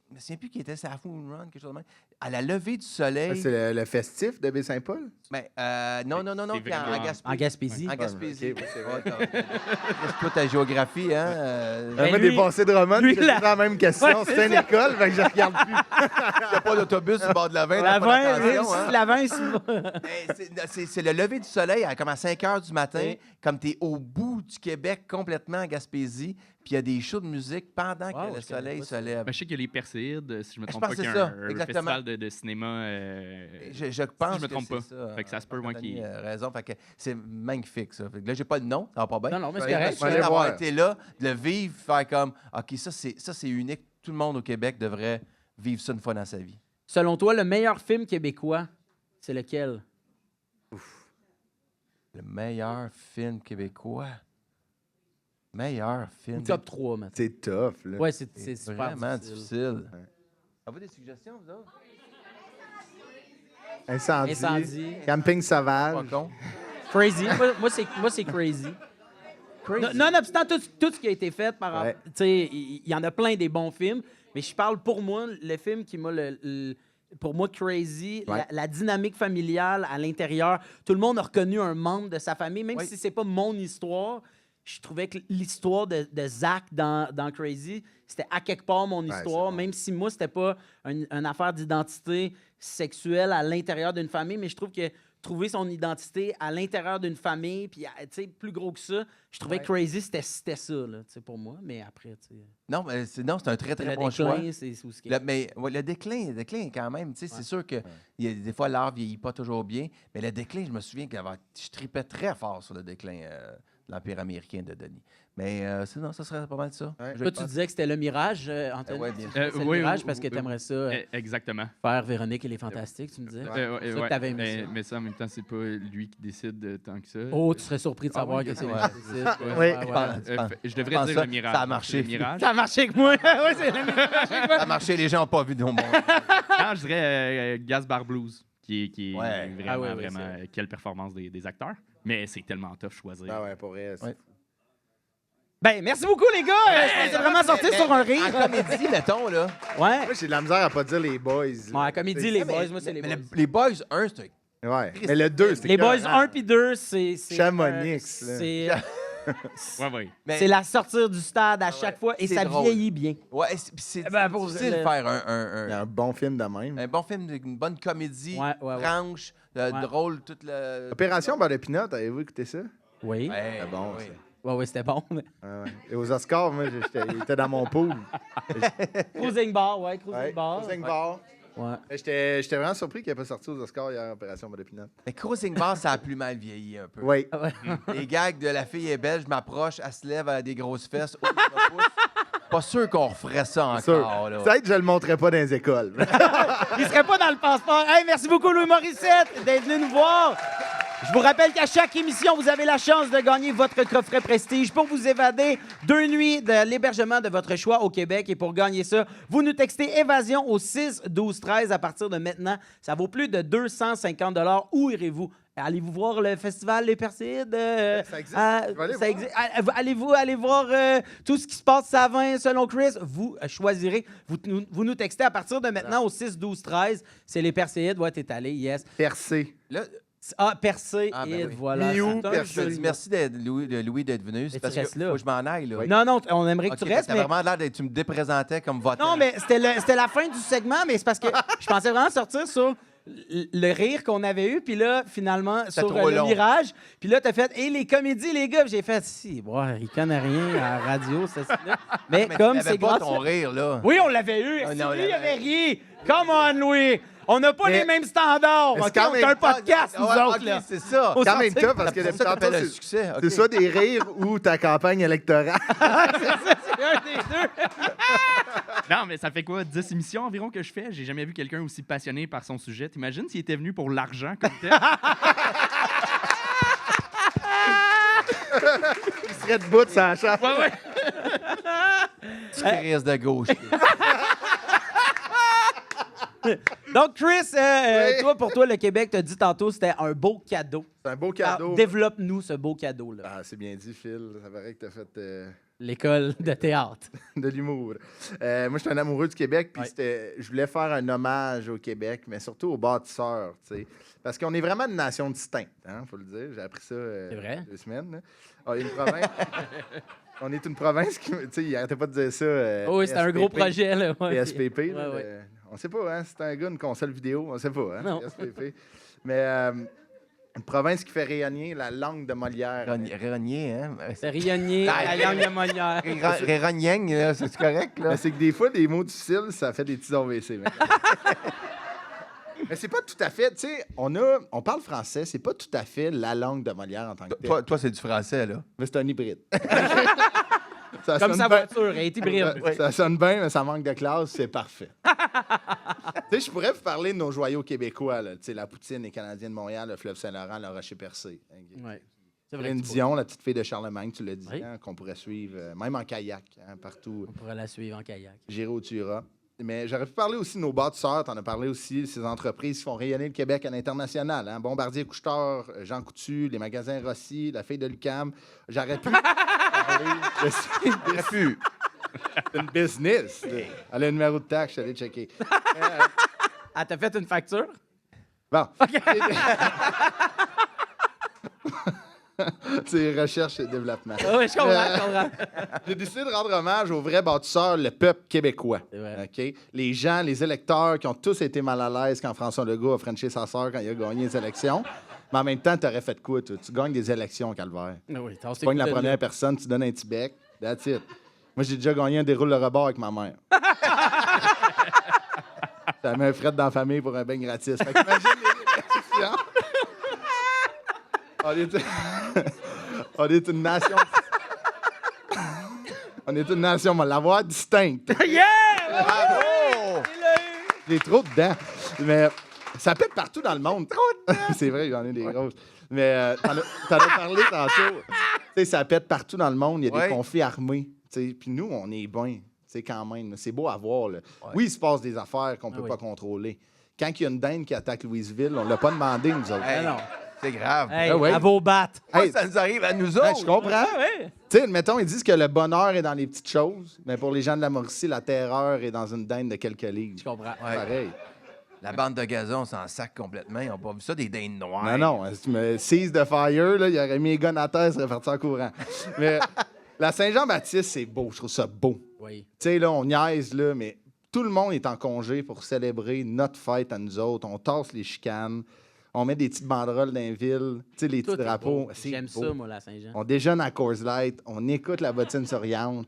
je me souviens plus qui était, c'est à Moon Run, quelque chose de même. À la levée du soleil. C'est le festif de Baie-Saint-Paul? Ben, non, C'est puis en vraiment- Gaspésie. En Gaspésie. En Gaspésie. Ok, oui, c'est Ouais, c'est toi ta géographie, hein? Ben, Moi, lui- des passés de Drummond, lui, j'ai la- toujours la même question. Ouais, c'est c'est une ça. école, fait que je regarde plus. Il n'y a pas d'autobus sur le bord de la 20. La t'as pas 20, d'attention, hein? la 20, c'est C'est le lever du soleil comme à 5 h du matin, Oui. comme tu es au bout du Québec, complètement en Gaspésie, puis il y a des shows de musique pendant Wow, que le je connais soleil pas se ça. lève. Ben, je sais qu'il y a les Perséides, si je me Je trompe pense pas, que qu'il y c'est a ça, un exactement. festival de cinéma. Je pense si je me trompe que pas. c'est ça. Fait que ça se peut, moi, Anthony qui- a raison. Fait que c'est magnifique, ça. Fait que là, j'ai pas le nom, ça va pas bien. Non, non, mais c'est Fait que correct. je viens Allez d'avoir voir. été là, de le vivre, faire comme, OK, ça, c'est unique. Tout le monde au Québec devrait vivre ça une fois dans sa vie. Selon toi, le meilleur film québécois, c'est lequel? Le meilleur film québécois. Meilleur film. Top 3, maintenant. C'est tough, là. Ouais, c'est super vraiment difficile. difficile. Avez-vous des suggestions, vous autres? Incendie. Incendie. Camping Pas sauvage. con. Crazy. Moi, c'est Crazy. Nonobstant tout ce qui a été fait par Ouais. tu sais, il y en a plein des bons films, mais je parle pour moi, le film qui m'a pour moi, Crazy, Ouais. la dynamique familiale à l'intérieur, tout le monde a reconnu un membre de sa famille, même Oui. si c'est pas mon histoire. Je trouvais que l'histoire de Zach dans Crazy, c'était à quelque part mon histoire, c'est bon. même si moi, c'était pas une affaire d'identité sexuelle à l'intérieur d'une famille, mais je trouve que trouver son identité à l'intérieur d'une famille, puis tu sais, plus gros que ça, je trouvais que Crazy, c'était ça, là, tu sais, pour moi, mais après, tu sais, Non, mais c'est un très, très le bon choix. déclin, c'est où ce qui est. Mais ouais, le déclin quand même, tu sais, c'est sûr que il y a des fois l'art vieillit pas toujours bien, mais le déclin, je me souviens que je tripais très fort sur le déclin l'Empire américain de Denis. Mais sinon, ça serait pas mal ça. Ouais. Je Toi, tu pense. disais que c'était le Mirage, Anthony. Ouais, bien C'est le oui, Mirage oui, parce que oui, tu aimerais ça Exactement. faire Véronique et les Fantastiques, tu me disais. C'est ça que t'avais aimé ça. Mais ça, en même temps, c'est pas lui qui décide tant que ça. Oh, tu serais surpris de savoir oui, que c'est ouais. lui qui décide. Oui. Je devrais pense dire ça, le Mirage. ça a marché. Le Mirage. Ça a marché avec moi. Ouais, c'est le Mirage. Ça a marché, les gens n'ont pas vu nos mondes. Non, je dirais Gasbar Blues, qui est Ouais. vraiment, Ah oui, oui, vraiment quelle performance des acteurs. Mais c'est tellement tough choisir. Ah ouais, pour vrai. Ouais. Ben, merci beaucoup, les gars. Je pensais vraiment sortir sur un rire. En comédie, mettons, là. Ouais. Moi, j'ai de la misère à pas dire les boys. Bon, la comédie, les boys, moi, c'est les Mais boys. les Boys 1, c'est Ouais. Mais le 2, c'était Les boys écœurant. 1 puis 2, c'est. Chamonix, là. C'est Ouais. Mais- c'est la sortir du stade à chaque fois et C'est ça drôle. vieillit bien. Ouais, c'est Ben, pour difficile le- de faire Il y a un bon film de même. un bon film, une bonne comédie, Ouais. franche, Ouais. drôle, toute le... Opération Beurre de Pinot, avez-vous écouté ça? Oui. Ouais, C'est bon, oui. ça. Ouais, c'était bon. Ouais. Et aux Oscars, moi, il était dans mon pool. Cruising Bar, ouais, Cruising Ouais, Bar. Cruising Bar. Ouais. J'étais vraiment surpris qu'il n'ait pas sorti aux Oscars hier, Opération Beurre de Pinot. Mais Cruising Bar, ça a plus mal vieilli un peu. Oui. Ah ouais. Les gags de la fille est belle, je m'approche, elle se lève, elle a des grosses fesses, oh, je me pousse. Pas sûr qu'on referait ça Sûr. encore, là. Peut-être que je le montrerai pas dans les écoles. Il serait pas dans le passeport. Hey, merci beaucoup, Louis Morissette, d'être venu nous voir. Je vous rappelle qu'à chaque émission, vous avez la chance de gagner votre coffret Prestige pour vous évader 2 nuits de l'hébergement de votre choix au Québec. Et pour gagner ça, vous nous textez Évasion au 6-12-13 à partir de maintenant. Ça vaut plus de 250 $. Où irez-vous? Allez-vous voir le festival Les Perséides? Ça existe. Je vais aller voir. Allez-vous aller voir tout ce qui se passe à 20 selon Chris? Vous choisirez. Vous nous textez à partir de maintenant au 6-12-13. C'est Les Perséides. Ouais, t'es allé, yes. Percé. Là, Ah, Percé, Ah, ben et oui. voilà. Miou, C'est un Percé. je te jeu. dis merci Louis d'être venu. C'est tu parce restes que là. faut que je m'en aille, là. Non, on aimerait que Ok, tu restes, t'as mais... vraiment l'air d'être... Tu me déprésentais comme votant. Non, mais c'était la fin du segment, mais c'est parce que je pensais vraiment sortir sur le rire qu'on avait eu, puis là, finalement, sur trop le long. Mirage, puis là, t'as fait « Et les comédies, les gars! » Puis j'ai fait « Si, ouais, il connaît rien à la radio, ça, là. » Mais Mais comme t'avais c'est pas grâce... ton rire, là. Oui, on l'avait eu. Ah, Si non, lui, on il l'avait- avait ri. Come on, Louis! On n'a pas Mais- les mêmes standards. Mais c'est OK? quand On est même un podcast, nous Ah, autres, ok, là. c'est ça. Faut Quand même sortir- tough, parce que C'est depuis ça qu'on tantôt, appelle un c'est succès. ok. c'est soit des rires ou ta campagne électorale. C'est un des deux. Non, mais ça fait quoi, 10 émissions environ que je fais? J'ai jamais vu quelqu'un aussi passionné par son sujet. T'imagines s'il était venu pour l'argent comme tel? Il serait debout de sa chasse. Ouais. Tu Chris de gauche. Donc, Chris, Oui. toi, pour toi, le Québec, t'as dit tantôt, c'était un beau cadeau. C'est un beau Alors, cadeau. développe-nous ce beau cadeau-là. Ah, c'est bien dit, Phil. Ça paraît que t'as fait L'école de théâtre. de l'humour. Moi, je suis un amoureux du Québec, puis Ouais. je voulais faire un hommage au Québec, mais surtout aux bâtisseurs, tu sais. Parce qu'on est vraiment une nation distincte, hein, faut le dire. J'ai appris ça C'est vrai? 2 semaines. Là. Ah, une province... On est une province qui... Tu sais, il arrêtait pas de dire ça. Oh, oui, c'était un gros PSPP. projet, là. Ouais. PSPP. là, Ouais, ouais. on sait pas, hein? C'est un gars, une console vidéo, on sait pas, hein? Non. PSPP. Mais une province qui fait rayonner la langue de Molière. Régnier, hein? C'est Rionnier, la langue de Molière. Rérogneng, là, c'est correct, là? Mais c'est que des fois, des mots difficiles, ça fait des petits AVC. Mais c'est pas tout à fait, tu sais, on parle français, c'est pas tout à fait la langue de Molière en tant que telle. Toi, c'est du français, là. Mais c'est un hybride. Ça Comme sonne sa bien- voiture, elle est hybride. Ça sonne bien, mais ça manque de classe, c'est parfait. Tu sais, je pourrais vous parler de nos joyaux québécois, là, tu sais, la poutine, les Canadiens de Montréal, le fleuve Saint-Laurent, le Rocher-Percé. Ouais. C'est vrai. Céline que tu Dion, la petite fille de Charlemagne, tu l'as dit, Oui. hein, qu'on pourrait suivre, même en kayak, hein, partout. On pourrait la suivre en kayak. J'irai au Tura. Mais j'aurais pu parler aussi de nos bâtisseurs. T'en as parlé aussi, ces entreprises qui font rayonner le Québec à l'international. Hein? Bombardier Couche-Tard, Jean Coutu, les magasins Rossi, la fille de Lucam. J'aurais pu parler de c'est une business. Elle a un numéro de taxe, je suis allé checker. Ah, t'as fait une facture? Bon. C'est recherche et développement. Oui, je comprends. J'ai décidé de rendre hommage aux vrais bâtisseurs, le peuple québécois. C'est vrai. OK? Les gens, les électeurs qui ont tous été mal à l'aise quand François Legault a frenché sa sœur quand il a gagné les élections. Mais en même temps, tu aurais fait quoi, toi? Tu gagnes des élections, Calvaire. Oui, t'as Tu pognes la première personne, tu donnes un petit bec. That's it. Moi, j'ai déjà gagné un déroule le rebord avec ma mère. Ça met un fret dans la famille pour un bain gratis. Fait qu'imagine les élections. On est une nation... On est une nation, on va l'avoir distincte. Yeah! Bravo! J'ai trop de dents. Mais ça pète partout dans le monde. Trop de dents! C'est vrai, j'en ai des grosses. Mais t'en as parlé tantôt. Tu sais, ça pète partout dans le monde. Il y a Ouais. des conflits armés. Puis nous, on est bien. Quand même. C'est beau à voir. Là. Oui, il se passe des affaires qu'on ne peut pas contrôler. Quand il y a une dinde qui attaque Louisville, on ne l'a pas demandé, nous autres. Hey, non. c'est grave. Hey, Ah ouais. à vos battes. Pourquoi Hey, ça nous arrive à nous hey, autres? je comprends. Ah ouais. Tu sais, mettons, ils disent que le bonheur est dans les petites choses, mais pour les gens de la Mauricie, la terreur est dans une dinde de quelques livres. Je comprends. Ouais. Pareil. La bande de gazon s'en sac complètement. Ils n'ont pas vu ça, des dindes noires. Non, non. Si tu me seize de fire, là, il aurait mis les guns à terre, il serait parti en courant. Mais la Saint-Jean-Baptiste, c'est beau. Je trouve ça beau. Oui. Tu sais, là, on niaise, là, mais tout le monde est en congé pour célébrer notre fête à nous autres. On tasse les chicanes. On met des petites banderoles dans les villes. Tu sais, les Tout petits est drapeaux. beau. C'est J'aime beau. ça, moi, la Saint-Jean. On déjeune à Coors Light. On écoute la bottine souriante.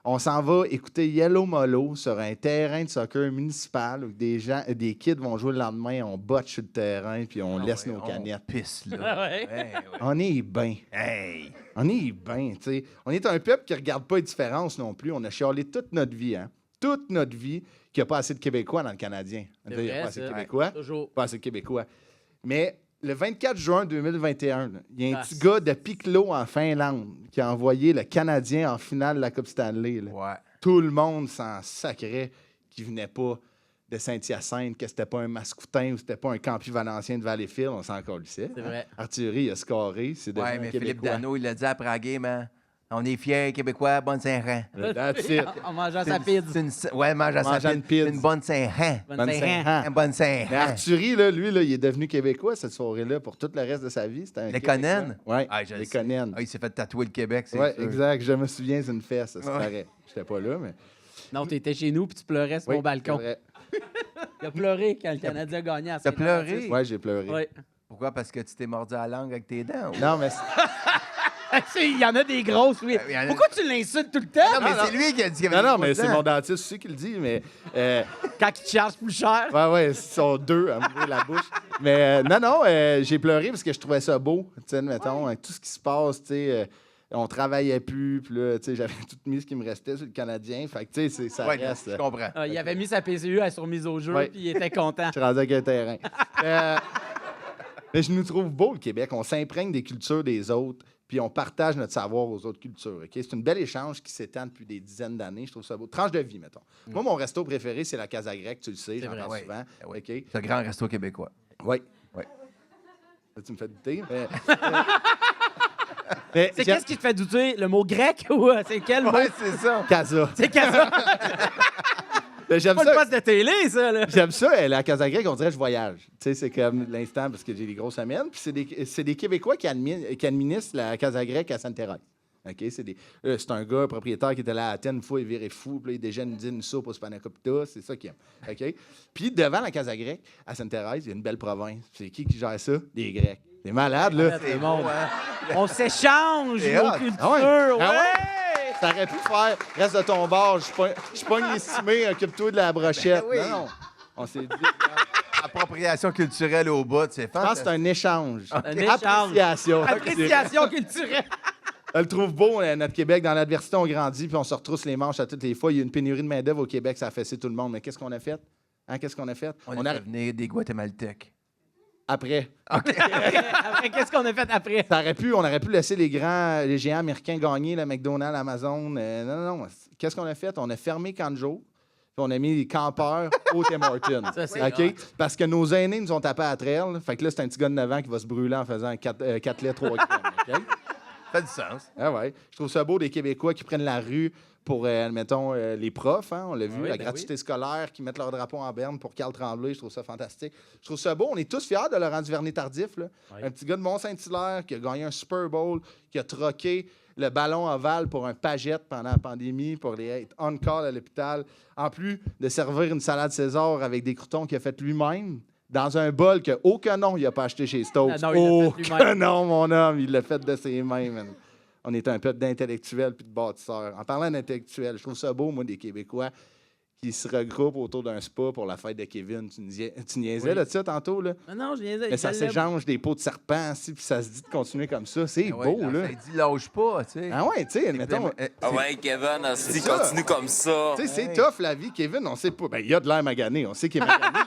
On s'en va écouter Yellow Molo sur un terrain de soccer municipal où des kids vont jouer le lendemain. On botte sur le terrain puis on laisse nos canettes. On pisse, là. Ah ouais. Ouais, ouais. On est bien. Hey! On est bien, tu sais. On est un peuple qui ne regarde pas les différences non plus. On a chialé toute notre vie, hein. Toute notre vie qu'il n'y a pas assez de Québécois dans le Canadien. C'est Il n'y a vrai, pas assez de ça. Québécois. Toujours. Pas assez de Québécois. Mais le 24 juin 2021, là, il y a un Ah, petit gars de Piclo en Finlande qui a envoyé le Canadien en finale de la Coupe Stanley. Là. Ouais. Tout le monde s'en sacrait qu'il venait pas de Saint-Hyacinthe, que c'était pas un Mascoutin ou c'était pas un Campi Valencien de Valleyfield. On s'en calissait. C'est vrai. Artillerie, il a scoré. C'est devenu Ouais, un mais Philippe Québécois. Dano, il l'a dit après la game, hein? On est fiers, Québécois, bonne Saint-Rang. That's it. En mangeant sa pizza. Ouais, mange à Mange sa une pizza. pizza. Une bonne Saint-Rang. Bonne Bonne Saint-Jean. Saint-Jean. Une bonne Mais Saint-Rang. Arthurie, là, lui, là, il est devenu Québécois cette soirée-là pour tout le reste de sa vie. C'était un Les Québécois. Conan? Oui, Ah, je le les sais. Conan. Ah, il s'est fait tatouer le Québec, c'est Oui, sûr. exact. Je me souviens, c'est une fesse, ça, c'est Ouais. pareil. J'étais pas là, mais... Non, t'étais chez nous puis tu pleurais sur Oui, mon balcon. c'est vrai. Il a pleuré quand le Canadien a gagné à T'as Saint-Jean-Baptiste. pleuré? Ouais, j'ai pleuré. Oui. Pourquoi? Parce que tu t'es mordu à la langue avec tes dents? ou? Non, mais... Il y en a des grosses, oui. Il y en a- Pourquoi tu l'insultes tout le temps? Non, mais c'est lui qui a dit qu'il y avait Non, non, des mais grosses c'est dents. mon dentiste aussi qui le dit, mais... Quand il te charge plus cher. Ouais, ouais, ils sont deux à m'ouvrir la bouche. Mais non, j'ai pleuré parce que je trouvais ça beau, tu sais, mettons, avec tout ce qui se passe, tu sais... on travaillait plus, puis là, tu sais, j'avais tout mis ce qui me restait sur le Canadien. Fait que, tu sais, ça Ouais, reste... je comprends. Il avait mis sa PCU à sur mise au jeu Ouais. puis il était content. Je suis rendu avec un terrain. Mais je nous trouve beau, le Québec. On s'imprègne des cultures des autres, puis on partage notre savoir aux autres cultures. OK? C'est un bel échange qui s'étend depuis des dizaines d'années. Je trouve ça beau. Tranche de vie, mettons. Moi, mon resto préféré, c'est la Casa Grecque, tu le sais, j'en vrai, parle ouais. souvent. Ouais. OK? C'est le grand resto québécois. Oui. Ouais. Là, tu me fais douter. Mais C'est j'aime- qu'est-ce qui te fait douter? Le mot grec ou c'est quel mot? Ouais, c'est ça. Casa. C'est Casa. Mais j'aime Pas le ça. poste de télé, ça, là. J'aime ça, la Casa Grecque, on dirait que je voyage. Tu sais, c'est comme l'instant parce que j'ai des grosses semaines. Puis c'est des Québécois qui administrent la Casa Grecque à Sainte-Thérèse. OK? C'est un gars propriétaire qui était là à Athènes une fois, il virait fou. Puis là, il déjeune une dîne, une soupe au Spanakopita. C'est ça qu'il aime. OK? Puis devant la Casa Grecque, à Sainte-Thérèse, il y a une belle province. C'est qui gère ça? Des Grecs. Des malades, là. C'est bon. On s'échange C'est nos hot. cultures. Ah ouais? Ah ouais? Ça aurait pu faire reste de ton bar, je suis pas une estimée, occupe-toi de la brochette. Ben oui. Non, non. On s'est dit, Appropriation culturelle au bout, c'est je pense que fantastique. c'est un échange. Un échange. Appréciation. Appréciation culturelle. Elle le trouve beau, notre Québec. Dans l'adversité, on grandit, puis on se retrousse les manches à toutes les fois. Il y a une pénurie de main-d'œuvre au Québec, ça a fessé tout le monde. Mais qu'est-ce qu'on a fait? Hein, qu'est-ce qu'on a fait? On a fait venir des Guatémaltèques. Après. Après, qu'est-ce qu'on a fait après? On aurait pu laisser les géants américains gagner, le McDonald's, Amazon. Non. Qu'est-ce qu'on a fait? On a fermé Kanjo, puis on a mis les campeurs au Tim Hortons. Ça, c'est OK? hot. Parce que nos aînés nous ont tapé à la traîne. Fait que là, c'est un petit gars de 9 ans qui va se brûler en faisant 4 lettres, 3 crèmes. OK? Ça a du sens. Ah ouais. Je trouve ça beau, des Québécois qui prennent la rue pour, admettons, les profs, hein, on l'a vu, oui, la ben gratuité scolaire, qui mettent leur drapeau en berne pour Carl Tremblay. Je trouve ça fantastique. Je trouve ça beau. On est tous fiers de Laurent Duvernay-Tardif. Là. Oui. Un petit gars de Mont-Saint-Hilaire qui a gagné un Super Bowl, qui a troqué le ballon ovale pour un pagette pendant la pandémie, pour les être on-call à l'hôpital. En plus de servir une salade César avec des croutons qu'il a fait lui-même, dans un bol que aucun nom il n'a pas acheté chez Stokes. Non, il l'a fait Aucun lui-même. nom, mon homme, il l'a fait de ses mains, man. On est un peuple d'intellectuels puis de bâtisseurs. En parlant d'intellectuels, je trouve ça beau, moi, des Québécois qui se regroupent autour d'un spa pour la fête de Kevin. Tu niaisais de ça tantôt, là? Non, je viens de Mais ça s'échange des peaux de serpent, puis ça se dit de continuer comme ça. C'est Ah ouais, beau, là. Il dit lâche pas, tu sais. Ah ouais, tu sais, mettons... Ah ouais, Kevin, hostie, ça. continue comme ça. Tu sais, c'est tough, la vie. Kevin, on sait pas. Ben, il a de l'air magané. On sait qu'il est magané.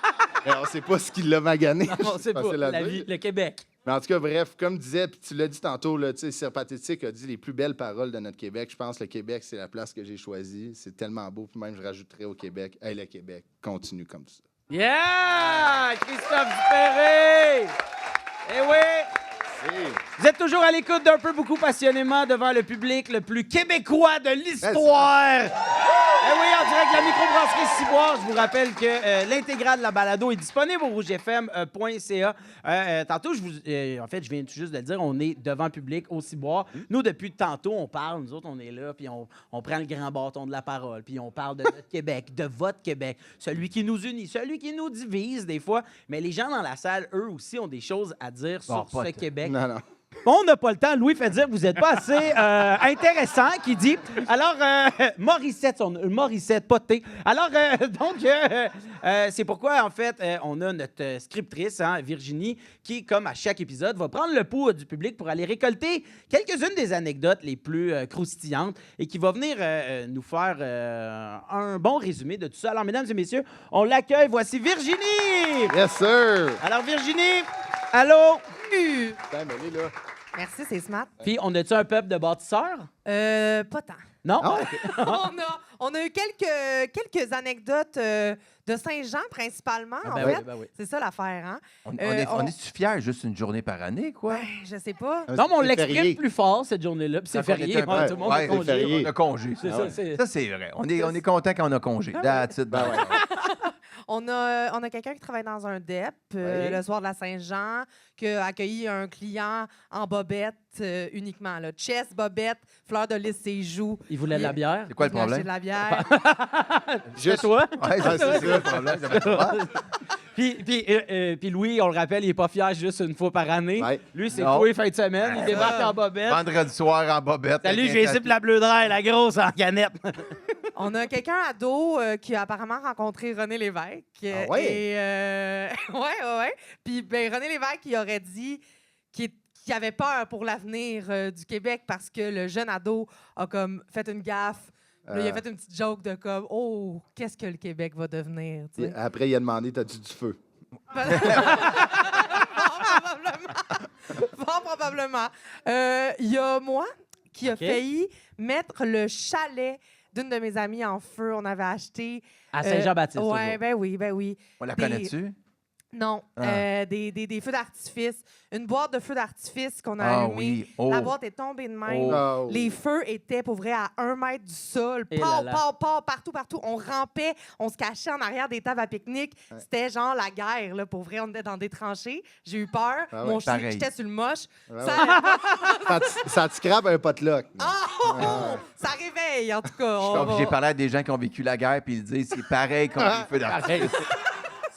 Mais on sait pas ce qui l'a magané. On sait pas, Facile à la dire. vie, le Québec. Mais en tout cas, bref, comme disait, puis tu l'as dit tantôt, là, tu sais, Sir Pathétique a dit les plus belles paroles de notre Québec. Je pense que le Québec, c'est la place que j'ai choisie. C'est tellement beau. Puis même, je rajouterais au Québec, hey, le Québec, continue comme ça. Yeah! Christophe Dupéré! Eh oui! Vous êtes toujours à l'écoute d'un peu beaucoup passionnément devant le public le plus québécois de l'histoire. Eh oui, en direct de la microbrasserie Ciboire. Je vous rappelle que l'intégrale de la balado est disponible au rougefm.ca. Tantôt, en fait, je viens tout juste de le dire, on est devant public au Ciboire. Nous, depuis tantôt, on parle. Nous autres, on est là, puis on prend le grand bâton de la parole, puis on parle de notre Québec, de votre Québec, celui qui nous unit, celui qui nous divise des fois. Mais les gens dans la salle, eux aussi, ont des choses à dire sur ce Québec. Non. On n'a pas le temps. Louis fait dire que vous n'êtes pas assez intéressant, qui dit. Alors, Morissette, pas de thé. Alors, c'est pourquoi, en fait, on a notre scriptrice, Virginie, qui, comme à chaque épisode, va prendre le pouls du public pour aller récolter quelques-unes des anecdotes les plus croustillantes et qui va venir nous faire un bon résumé de tout ça. Alors, mesdames et messieurs, on l'accueille. Voici Virginie! Yes, sir! Alors, Virginie, allô? Putain, mais elle est là. Merci, c'est smart. Puis, on a-tu un peuple de bâtisseurs? Pas tant. Non? Ah, on a eu quelques anecdotes de Saint-Jean, principalement, en Ben fait. oui, ben oui. C'est ça l'affaire, hein? On est-tu fiers juste une journée par année, quoi? Ouais, je sais pas. Non, mais on C'est l'exprime férié. plus fort cette journée-là, puis c'est Quand on férié. était un Ouais, peu- tout le monde ouais, a congé. c'est férié. On a congé. C'est Ah ça, ouais. c'est- Ça, c'est vrai. On est content quand on a congé. That's it. Ben ouais. On a quelqu'un qui travaille dans un DEP Oui. le soir de la Saint-Jean, qui a accueilli un client en bobette uniquement. Là. Chess, bobette, fleur de lys ses joues. Il voulait de la bière. C'est quoi le Il voulait acheter problème? de la bière. Juste toi? Ouais, c'est ça le problème. Ça fait pas mal. Puis Louis, on le rappelle, il est pas fier juste une fois par année. Ouais. Lui, c'est Non. tous les fins de semaine. Il débarque en bobette. Vendredi soir en bobette. Salut, avec j'ai un ici pour la bleue draille, la grosse en canette. On a quelqu'un à dos qui a apparemment rencontré René Lévesque. Ah ouais? Et, ouais. Puis ben, René Lévesque, il aurait dit qu'il avait peur pour l'avenir du Québec parce que le jeune ado a comme fait une gaffe. Là, il a fait une petite joke de comme « Oh, qu'est-ce que le Québec va devenir? » tu sais. Après, il a demandé, t'as-tu du feu? Fort probablement. Il y a moi qui a failli mettre le chalet d'une de mes amies en feu. On avait acheté... À Saint-Jean-Baptiste. Ouais, toujours. ben oui. On la Des- connais-tu? Non, Ah. des feux d'artifice. Une boîte de feux d'artifice qu'on a Ah allumée. oui. Oh. La boîte est tombée de même. Oh. Oh. Les feux étaient, pour vrai, à 1 mètre du sol. Et là là. Partout. On rampait, on se cachait en arrière des tables à pique-nique. C'était genre la guerre, là. Pour vrai, on était dans des tranchées. J'ai eu peur. Ah ouais, pareil. J'étais sur le moche. Ouais, Ça, Ça te scrape un potluck. ça réveille, en tout cas. On Comme va- j'ai parlé à des gens qui ont vécu la guerre, puis ils disent c'est pareil comme les feux d'artifice.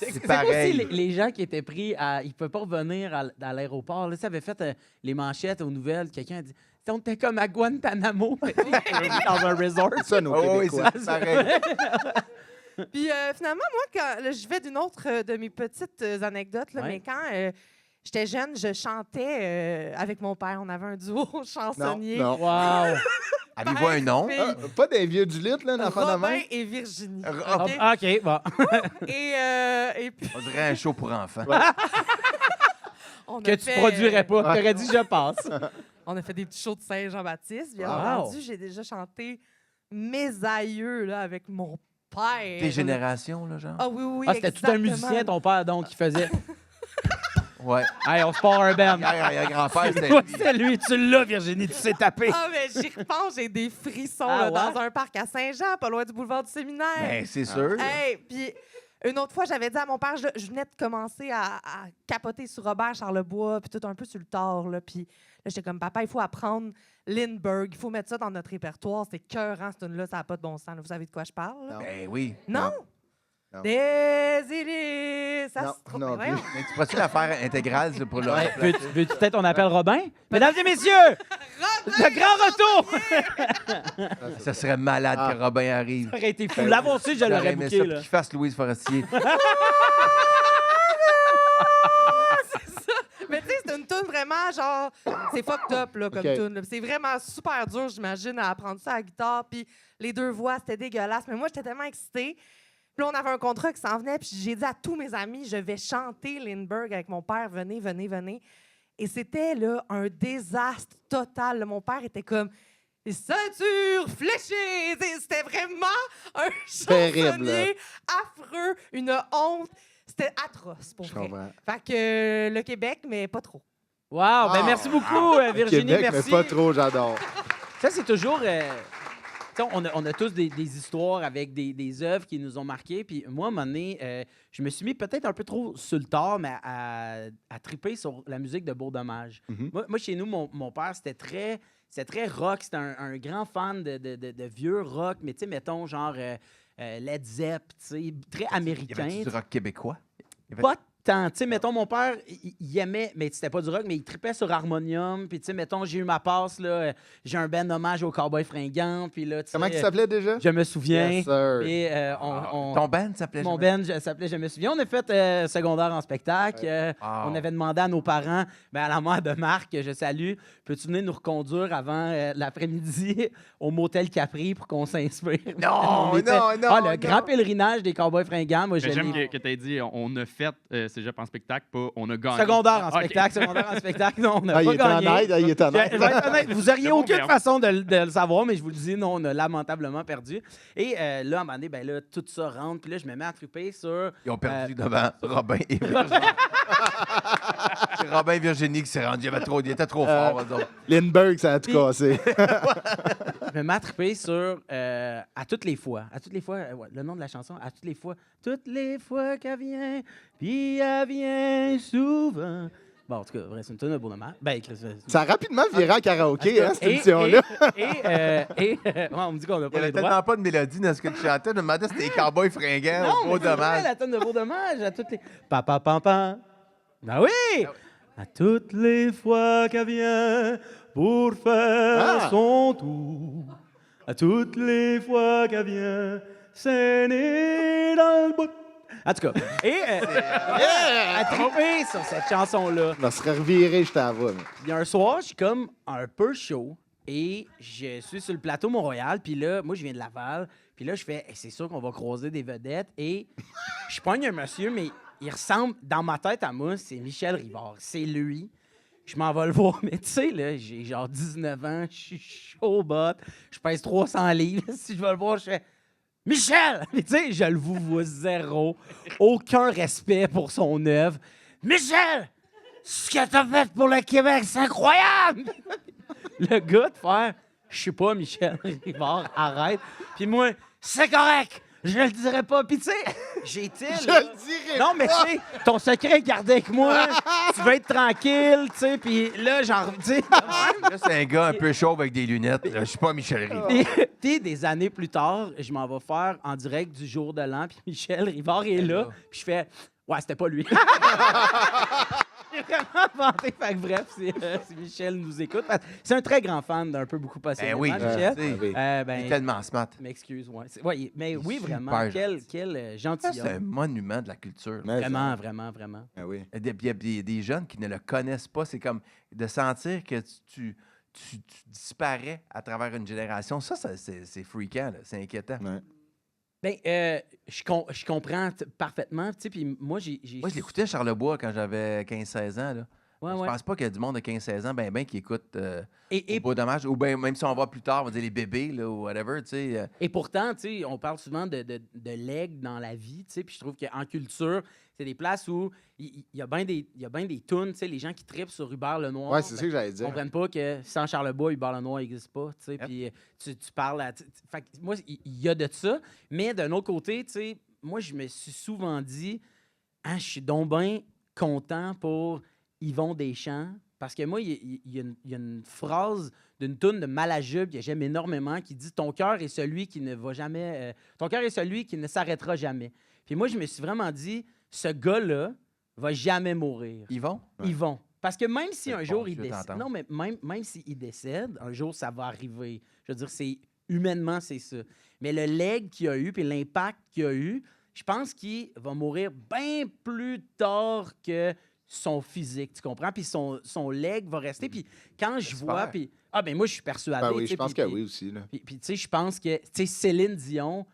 C'est C'est pas aussi pareil. les gens qui étaient pris à... Ils ne pouvaient pas revenir à l'aéroport. Là, ça avait fait les manchettes aux nouvelles. Quelqu'un a dit... On était comme à Guantanamo. dans un resort. C'est ça, nos Oh, oui, Québécois. c'est pareil. Puis finalement, moi, quand là, je vais d'une autre de mes petites anecdotes, là, Ouais. mais quand j'étais jeune, je chantais avec mon père. On avait un duo chansonnier. Non. Wow. Avez-vous un nom? Fille. Ah, pas des vieux du lit, là, dans la main. Robin et Virginie. Ah, OK? OK, bon. Et puis, On dirait un show pour enfants. on Que a tu fait, produirais pas. T'aurais dit je passe. On a fait des petits shows de Saint-Jean-Baptiste. Bien Wow. entendu, j'ai déjà chanté Mes aïeux là, avec mon père. Des générations, là, genre? Ah oui, oui, Ah, c'était tout un exactement. musicien, ton père, donc, qui faisait. Ouais. Hey, on se part un band. Grand-père, c'était Ouais, lui. c'est lui, tu l'as, Virginie, tu sais taper. Ah, mais j'y repense, j'ai des frissons Ah, là, ouais? dans un parc à Saint-Jean, pas loin du boulevard du Séminaire. Ben, c'est sûr. Hey, puis une autre fois, j'avais dit à mon père, je venais de commencer à capoter sur Robert Charlebois, puis tout un peu sur le tard, là. Puis là, j'étais comme, papa, il faut apprendre Lindbergh, il faut mettre ça dans notre répertoire. C'est cœurant, cette tune-là, ça n'a pas de bon sens. Là. Vous savez de quoi je parle? Là? Ben oui. Non? Non. Des îles. Ça Non, se trouve. non Mais voyons. Mais tu pourrais-tu la faire intégrale ça, pour le. Ouais, veux-tu peut-être on appelle Robin? Mesdames et messieurs, le grand retour! Ça serait malade que Robin arrive. Ça aurait été fou. L'avoir su, je J'aurais l'aurais aimé booké. ça, Là. puis qu'il fasse Louise Forestier. Mais tu sais, c'est une toune vraiment genre. C'est fucked up, là, comme OK. toune. là. C'est vraiment super dur, j'imagine, à apprendre ça à la guitare. Puis les deux voix, c'était dégueulasse. Mais moi, j'étais tellement excitée. Puis là, on avait un contrat qui s'en venait. Puis j'ai dit à tous mes amis, je vais chanter Lindbergh avec mon père. Venez, venez, venez. Et c'était là un désastre total. Là, mon père était comme. Ceinture fléchée! C'était vraiment un Terrible. chansonnier affreux, une honte. C'était atroce, pour Je vrai. comprends. Fait que le Québec, mais pas trop. Wow, ben merci beaucoup, Virginie. Québec, Merci. mais pas trop, j'adore. Ça, c'est toujours. Tu sais, on a tous des histoires avec des œuvres qui nous ont marqués. Puis moi, à un moment donné, je me suis mis peut-être un peu trop sur le tard, mais à triper sur la musique de Beau Dommage. Mhm. Moi, chez nous, mon père, c'était très rock. C'était un grand fan de vieux rock, mais tu sais, mettons, genre Led Zepp, tu sais, très Il y américain. avait du rock québécois. Pas tant. Tu sais, mettons, mon père, il aimait, mais c'était pas du rock, mais il tripait sur Harmonium. Puis, tu sais, mettons, j'ai eu ma passe, là, j'ai un band hommage au Cowboy Fringant. Puis là, tu sais, Comment il s'appelait déjà? je me souviens. Yes, sir. Et Ton band s'appelait mon jamais? band s'appelait Je me souviens. On a fait secondaire en spectacle. Wow. On avait demandé à nos parents, à la mère de Marc, que je salue, peux-tu venir nous reconduire avant l'après-midi au motel Capri pour qu'on s'inspire? Non, On était- non, Ah, le non. grand pèlerinage des Cowboys Fringants. Moi, Mais je j'aime l'ai- que tu aies dit on a fait Cégep en spectacle, pas on a gagné. Secondaire en Ah, ok. spectacle, secondaire en spectacle. Non, on n'a Ah, il pas est gagné. honnête, il est honnête. Je vais être honnête, vous auriez C'est bon aucune verbe. façon de le savoir, mais je vous le dis, non, on a lamentablement perdu. Et là, à un moment donné, ben là, tout ça rentre, puis là, je me mets à triper sur... Ils ont perdu devant Robin et Virginie. C'est Robin et Virginie qui s'est rendu. Il était trop fort, eux autres. Lindbergh, ça a tout cassé. Je me mets à triper sur à toutes les fois, ouais, le nom de la chanson, à toutes les fois qu'elle vient, puis elle vient souvent. Bon, en tout cas, vrai, c'est une tonne de Beau Dommage. Ben, Chris, Ça a rapidement viré en karaoké, hein, cette et- émission-là. ouais, on me dit qu'on n'a Il n'y pas avait les droits. tellement pas de mélodie dans ce que tu chantais. Je me demandais si c'était les Cowboys Fringants Non, ou Beau mais c'est vrai, Dommage. la tonne de Beau Dommage, à toutes les... Papa, papa. Ben oui! À toutes les fois qu'elle vient pour faire Ah! son tour. À toutes les fois qu'elle vient s'aîner dans le bout. En tout cas, et à triper sur cette chanson-là. Je me serais reviré, je t'avoue. mais- Il y a un soir, je suis comme un peu chaud et je suis sur le plateau Mont-Royal. Puis là, moi, je viens de Laval. Puis là, je fais, c'est sûr qu'on va croiser des vedettes. Et je pogne un monsieur, mais il ressemble, dans ma tête à moi, c'est Michel Rivard. C'est lui. Je m'en vais le voir. Mais tu sais, là, j'ai genre 19 ans, je suis chaud au bottes, je pèse 300 livres. Si je vais le voir, je fais Michel! Mais tu sais, je le vois zéro. Aucun respect pour son œuvre. Michel! Ce que t'as fait pour le Québec, c'est incroyable! Le gars de faire, je sais pas, Michel Rivard, arrête. Puis moi, c'est correct, je le dirai pas. Puis tu sais, j'étais là. Je le dirai Non, mais tu sais, ton secret est gardé avec moi. Tu veux être tranquille, tu sais. Puis là, genre, tu sais. Là, c'est un gars un peu chauve avec des lunettes. Je suis pas Michel Rivard. Puis des années plus tard, je m'en vais faire en direct du jour de l'an. Puis Michel Rivard est là. Puis je fais, ouais, c'était pas lui. J'ai vraiment inventé. Fait que bref, si Michel nous écoute. Parce que c'est un très grand fan d'un peu beaucoup passionné. Ben oui, Michel. tu sais, oui. il est Ben, tellement smart. m'excuse, ouais. Ouais, mais oui, super vraiment. Quel Ça, c'est un gentilhomme. monument de la culture. Mais Vraiment, vraiment, vraiment. Ah oui. Il y a des jeunes qui ne le connaissent pas. C'est comme de sentir que tu disparais à travers une génération. Ça c'est freakant, là. C'est inquiétant. Ouais. Ben, je comprends parfaitement. Tu sais, puis moi, j'ai. Moi, je l'écoutais Charlebois quand j'avais 15-16 ans. Là. Ouais, Je ouais. pense pas qu'il y a du monde de 15-16 ans qui écoute Et Beau Dommage. Ou bien, même si on va plus tard, on va dire les bébés là, ou whatever. Tu sais, Et pourtant, tu sais, on parle souvent de legs dans la vie, tu sais, puis je trouve qu'en culture, c'est des places où il y a bien des tunes, tu sais, les gens qui trippent sur Hubert Lenoir. Ouais, c'est ça ben, que j'allais ils dire. comprennent pas que sans Charlebois, Hubert Lenoir n'existe pas, tu sais, Yep. puis tu parles à... Fait que moi, il y a de ça, mais d'un autre côté, tu sais, moi, je me suis souvent dit, ah, je suis donc bien content pour Yvon Deschamps, Parce que moi, il y a une phrase d'une toune de Malajube que j'aime énormément qui dit « Ton cœur est celui qui ne va jamais... ton cœur est celui qui ne s'arrêtera jamais. » Puis moi, je me suis vraiment dit, ce gars-là va jamais mourir. Ils vont? Ils vont. Parce que même si C'est un bon, jour je il veux décède... t'entendre. Non, mais même s'il décède, un jour, ça va arriver. Je veux dire, humainement, c'est ça. Mais le leg qu'il a eu puis l'impact qu'il a eu, je pense qu'il va mourir bien plus tard que son physique, tu comprends? Puis son leg va rester. Puis quand je vois... Puis, ben moi, je suis persuadé. Ben oui, tu sais, je pense puis- que puis- oui aussi. Là. Puis, tu sais, je pense que Céline Dion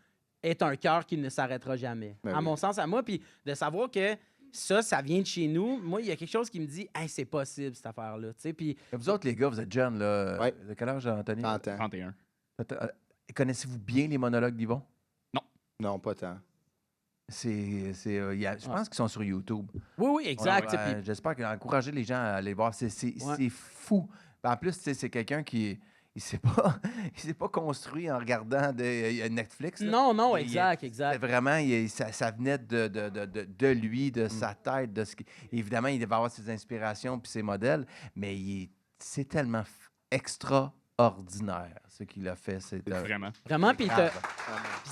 est un cœur qui ne s'arrêtera jamais. Ben à oui. mon sens, à moi. Puis de savoir que ça vient de chez nous, moi, il y a quelque chose qui me dit, hey, c'est possible, cette affaire-là. Tu sais, puis Vous autres, les gars, vous êtes jeunes, là. Ouais. De quel âge, Anthony? 30 ans. 31. Connaissez-vous bien les monologues d'Yvon? Non, pas tant. Je pense qu'ils sont sur YouTube. oui, exact. tu sais, Ouais, puis- J'espère qu'encourager les gens à aller voir. C'est fou. En plus, tu sais, c'est quelqu'un qui il s'est pas construit en regardant Netflix. là. non, Il- exact. C'est vraiment, ça venait de lui, de sa tête. Évidemment, il devait avoir ses inspirations puis ses modèles, mais c'est tellement extraordinaire ce qu'il a fait. C'est Vraiment. Vraiment, puis t'as-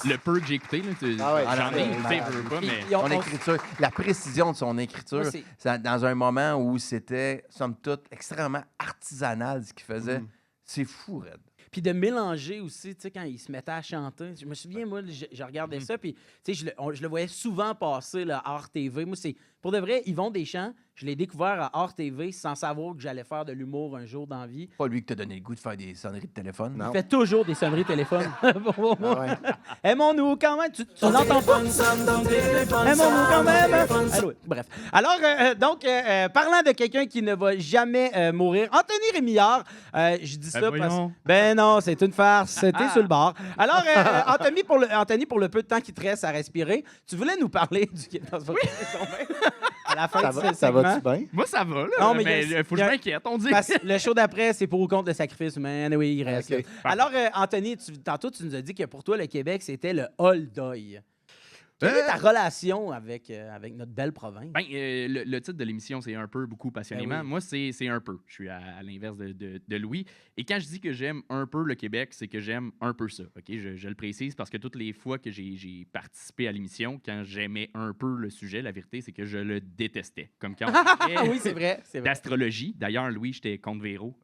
Le peu que j'ai écouté, là, Ah ouais, j'en ai c'est écouté, malade. veux pas, puis- mais... puis on- son on- écriture, la précision de son écriture, Moi, c'est- ça, dans un moment où c'était, somme toute, extrêmement artisanal ce qu'il faisait. C'est fou, Red. Puis de mélanger aussi, tu sais, quand il se mettait à chanter. Je me souviens, moi, je regardais ça, puis, tu sais, je le voyais souvent passer là, à Art TV. Moi, c'est, pour de vrai, Yvon Deschamps, je l'ai découvert à Art TV sans savoir que j'allais faire de l'humour un jour dans la vie. Pas lui qui t'a donné le goût de faire des sonneries de téléphone. Non. Il fait toujours des sonneries téléphone. Ah ouais. Aimons-nous quand même. Tu l'entends pas? Aimons-nous quand même. Allô, bref. Alors, parlant de quelqu'un qui ne va jamais mourir, Anthony Rémillard, je dis ça parce voyons. Ben non, c'est une farce. C'était sur le bord. Alors, Anthony, pour le peu de temps qui te reste à respirer, tu voulais nous parler du... Non, c'est pas- à la fin Ça de va, ce ça va-tu segment. bien? Moi, ça va, là. Non, mais mais il y a- faut que je m'inquiète, on dit. Parce que le show d'après, c'est pour ou contre le sacrifice humain. Oui, il reste. OK. Alors, Anthony, tantôt, tu nous as dit que pour toi, le Québec, c'était le hall-deuil. Quelle est ta relation avec notre belle province? Ben, le titre de l'émission, c'est un peu, beaucoup, passionnément. Ben oui. Moi, c'est un peu. Je suis à l'inverse de Louis. Et quand je dis que j'aime un peu le Québec, c'est que j'aime un peu ça. OK? Je le précise parce que toutes les fois que j'ai participé à l'émission, quand j'aimais un peu le sujet, la vérité, c'est que je le détestais. Comme quand on parlait Oui, c'est vrai. d'astrologie. D'ailleurs, Louis, j'étais contre Véro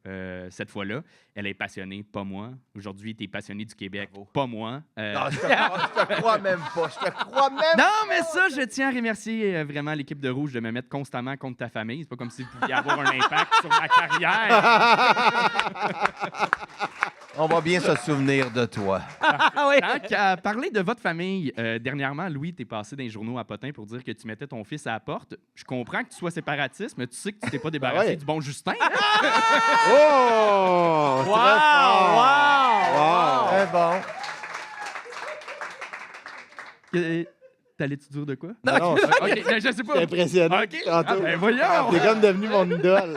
cette fois-là. Elle est passionnée, pas moi. Aujourd'hui, tu es passionné du Québec, Bravo. pas moi. Non, je te crois même pas. Je te crois même Non, mais ça, je tiens à remercier vraiment l'équipe de Rouge de me mettre constamment contre ta famille. C'est pas comme si vous pouviez avoir un impact sur ma carrière. On va bien se souvenir de toi. Ah oui. Tant qu'à parler de votre famille, dernièrement, Louis, t'es passé dans les journaux à Potin pour dire que tu mettais ton fils à la porte. Je comprends que tu sois séparatiste, mais tu sais que tu t'es pas débarrassé ouais. du bon Justin. Hein? Oh! Wow! Très fort! Wow! Très bon. T'allais-tu dire de quoi? Non, non, OK, ben, je sais pas. c'est impressionnant. OK. Tantôt. Ah, ben voyons! T'es comme devenu mon idole.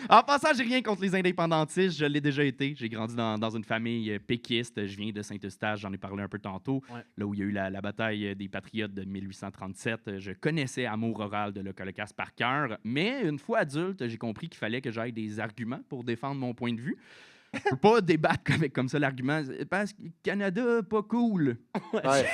En passant, j'ai rien contre les indépendantistes. Je l'ai déjà été. J'ai grandi dans une famille péquiste. Je viens de Saint-Eustache. J'en ai parlé un peu tantôt. Ouais. Là où il y a eu la bataille des Patriotes de 1837. Je connaissais Amour oral de Locolocasse par cœur. Mais une fois adulte, j'ai compris qu'il fallait que j'aille des arguments pour défendre mon point de vue. Je peux pas débattre avec comme ça l'argument. Parce que Canada, pas cool. Ouais.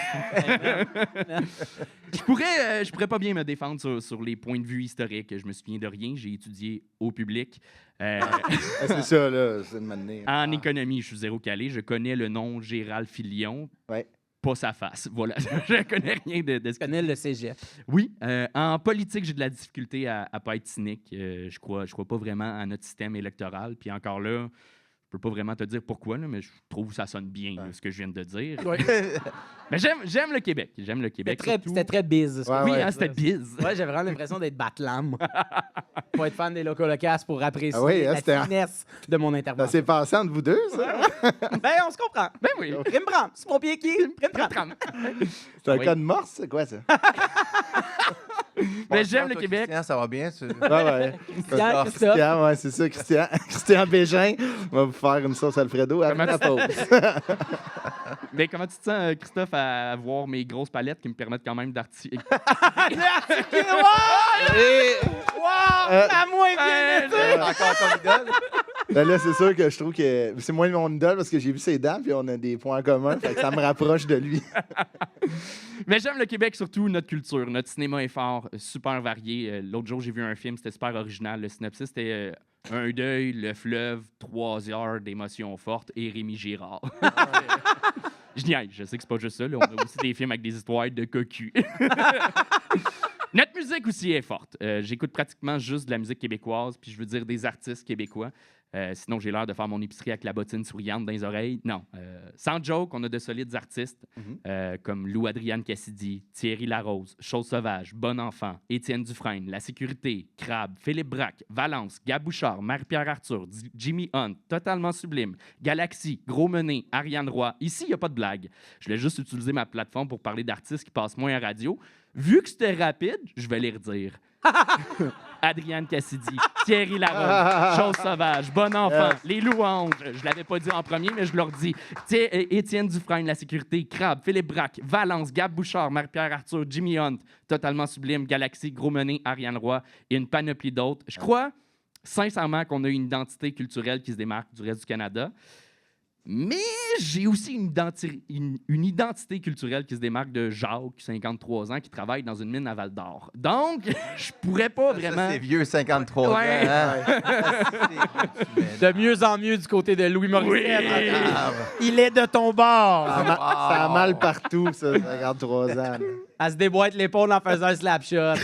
Je pourrais pas bien me défendre sur les points de vue historiques. Je me souviens de rien. J'ai étudié au public. C'est ça, là. C'est de m'amener. En économie, je suis zéro calé. Je connais le nom Gérald Filion. Ouais. Pas sa face. Voilà. Je connais rien de ce Je connais le cégep. Oui. En politique, j'ai de la difficulté à pas être cynique. Je crois pas vraiment à notre système électoral. Puis encore là, je peux pas vraiment te dire pourquoi, là, mais je trouve que ça sonne bien, là, ce que je viens de dire. Mais j'aime le Québec. J'aime le Québec. surtout. C'était très biz. Ouais, Oui, ouais. hein, c'était biz. Ouais, j'avais vraiment l'impression d'être Batlam. Pour être fan des Locolocasts, pour apprécier Ah oui, hein, la c'était- finesse de mon Ça intervention. s'est passé entre vous deux, ça? Ben, on se comprend. Ben oui. Prime Bram, c'est mon pied qui? Prime Bram. C'est un Oui. cas de morse, c'est quoi, ça? Mais j'aime le Toi, Québec. Christian, ça va bien? Ouais, ouais. Christian, Christophe. Christian, ouais, c'est ça, Christian. Christian Bégin va vous faire une sauce Alfredo après la pause. Mais comment tu te sens, Christophe, à voir mes grosses palettes qui me permettent quand même d'articuler? À moins bien été! Encore ton idole? Ben là, c'est sûr que je trouve que c'est moins mon idole parce que j'ai vu ses dents puis on a des points communs. Fait que ça me rapproche de lui. Mais j'aime le Québec, surtout notre culture. Notre cinéma est fort, super varié. L'autre jour, j'ai vu un film, c'était super original. Le synopsis, c'était un deuil, le fleuve, 3 heures d'émotions fortes et Rémi Girard. Je niaise, je sais que c'est pas juste ça. Là. On a aussi des films avec des histoires de cocu. Notre musique aussi est forte. J'écoute pratiquement juste de la musique québécoise, puis je veux dire des artistes québécois. Sinon, j'ai l'air de faire mon épicerie avec la bottine souriante dans les oreilles. Non. Sans joke, on a de solides artistes comme Lou-Adrienne Cassidy, Thierry Larose, Chose Sauvage, Bon Enfant, Étienne Dufresne, La Sécurité, Crabe, Philippe Braque, Valence, Gab Bouchard, Marie-Pierre Arthur, Jimmy Hunt, Totalement Sublime, Galaxy, Gros Mené, Ariane Roy. Ici, il n'y a pas de blague. Je voulais juste utiliser ma plateforme pour parler d'artistes qui passent moins à radio. Vu que c'était rapide, je vais les redire. Adrienne Cassidy, Thierry Larose, Chose Sauvage, Bon Enfant, Les Louanges, je l'avais pas dit en premier, mais je leur dis. Étienne Dufresne, La Sécurité, Crabe, Philippe Braque, Valence, Gab Bouchard, Marie-Pierre Arthur, Jimmy Hunt, Totalement Sublime, Galaxy, Gros Mené, Ariane Roy et une panoplie d'autres. Je crois sincèrement qu'on a une identité culturelle qui se démarque du reste du Canada. Mais j'ai aussi une identité culturelle qui se démarque de Jacques, 53 ans, qui travaille dans une mine à Val-d'Or. Donc, je pourrais pas vraiment... Ça, c'est vieux, 53 Ouais. ans. Hein? De mieux en mieux du côté de Louis Morissette. Ah, Il est de ton bord. Ça a mal partout, ça, 53 ans. là. Elle se déboîte l'épaule en faisant un slap shot.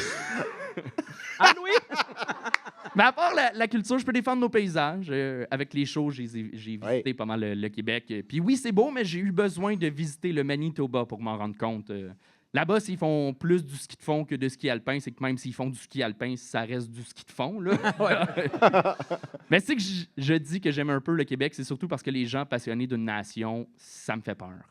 Ah, Louis? Mais à part la culture, je peux défendre nos paysages. Avec les shows, j'ai visité pas mal le Québec. Puis oui, c'est beau, mais j'ai eu besoin de visiter le Manitoba pour m'en rendre compte. Là-bas, s'ils font plus du ski de fond que de ski alpin, c'est que même s'ils font du ski alpin, ça reste du ski de fond. Là. Mais c'est que je dis que j'aime un peu le Québec, c'est surtout parce que les gens passionnés d'une nation, ça me fait peur.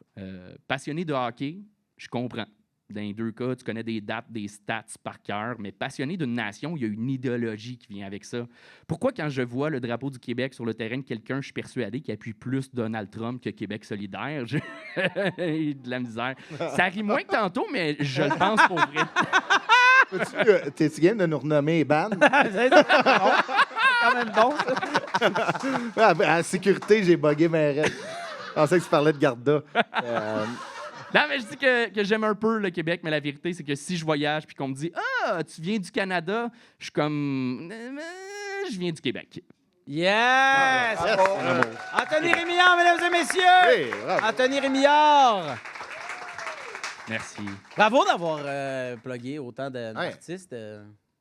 Passionnés de hockey, je comprends. Dans les deux cas, tu connais des dates, des stats par cœur, mais passionné d'une nation, il y a une idéologie qui vient avec ça. Pourquoi, quand je vois le drapeau du Québec sur le terrain de quelqu'un, je suis persuadé qu'il appuie plus Donald Trump que Québec solidaire? J'ai de la misère. Ça rit moins que tantôt, mais je le pense pour vrai. T'es-tu game de nous renommer Ban? C'est quand même bon, ça. À la sécurité, j'ai bugué ma règle. Je pensais que tu parlais de Garda. Non, mais je dis que j'aime un peu le Québec, mais la vérité, c'est que si je voyage puis qu'on me dit « Ah, tu viens du Canada », je suis comme « Je viens du Québec ». Yes! Anthony Rémillard, mesdames et messieurs! Hey, bravo. Anthony Rémillard! Merci. Bravo d'avoir plugué autant d'artistes.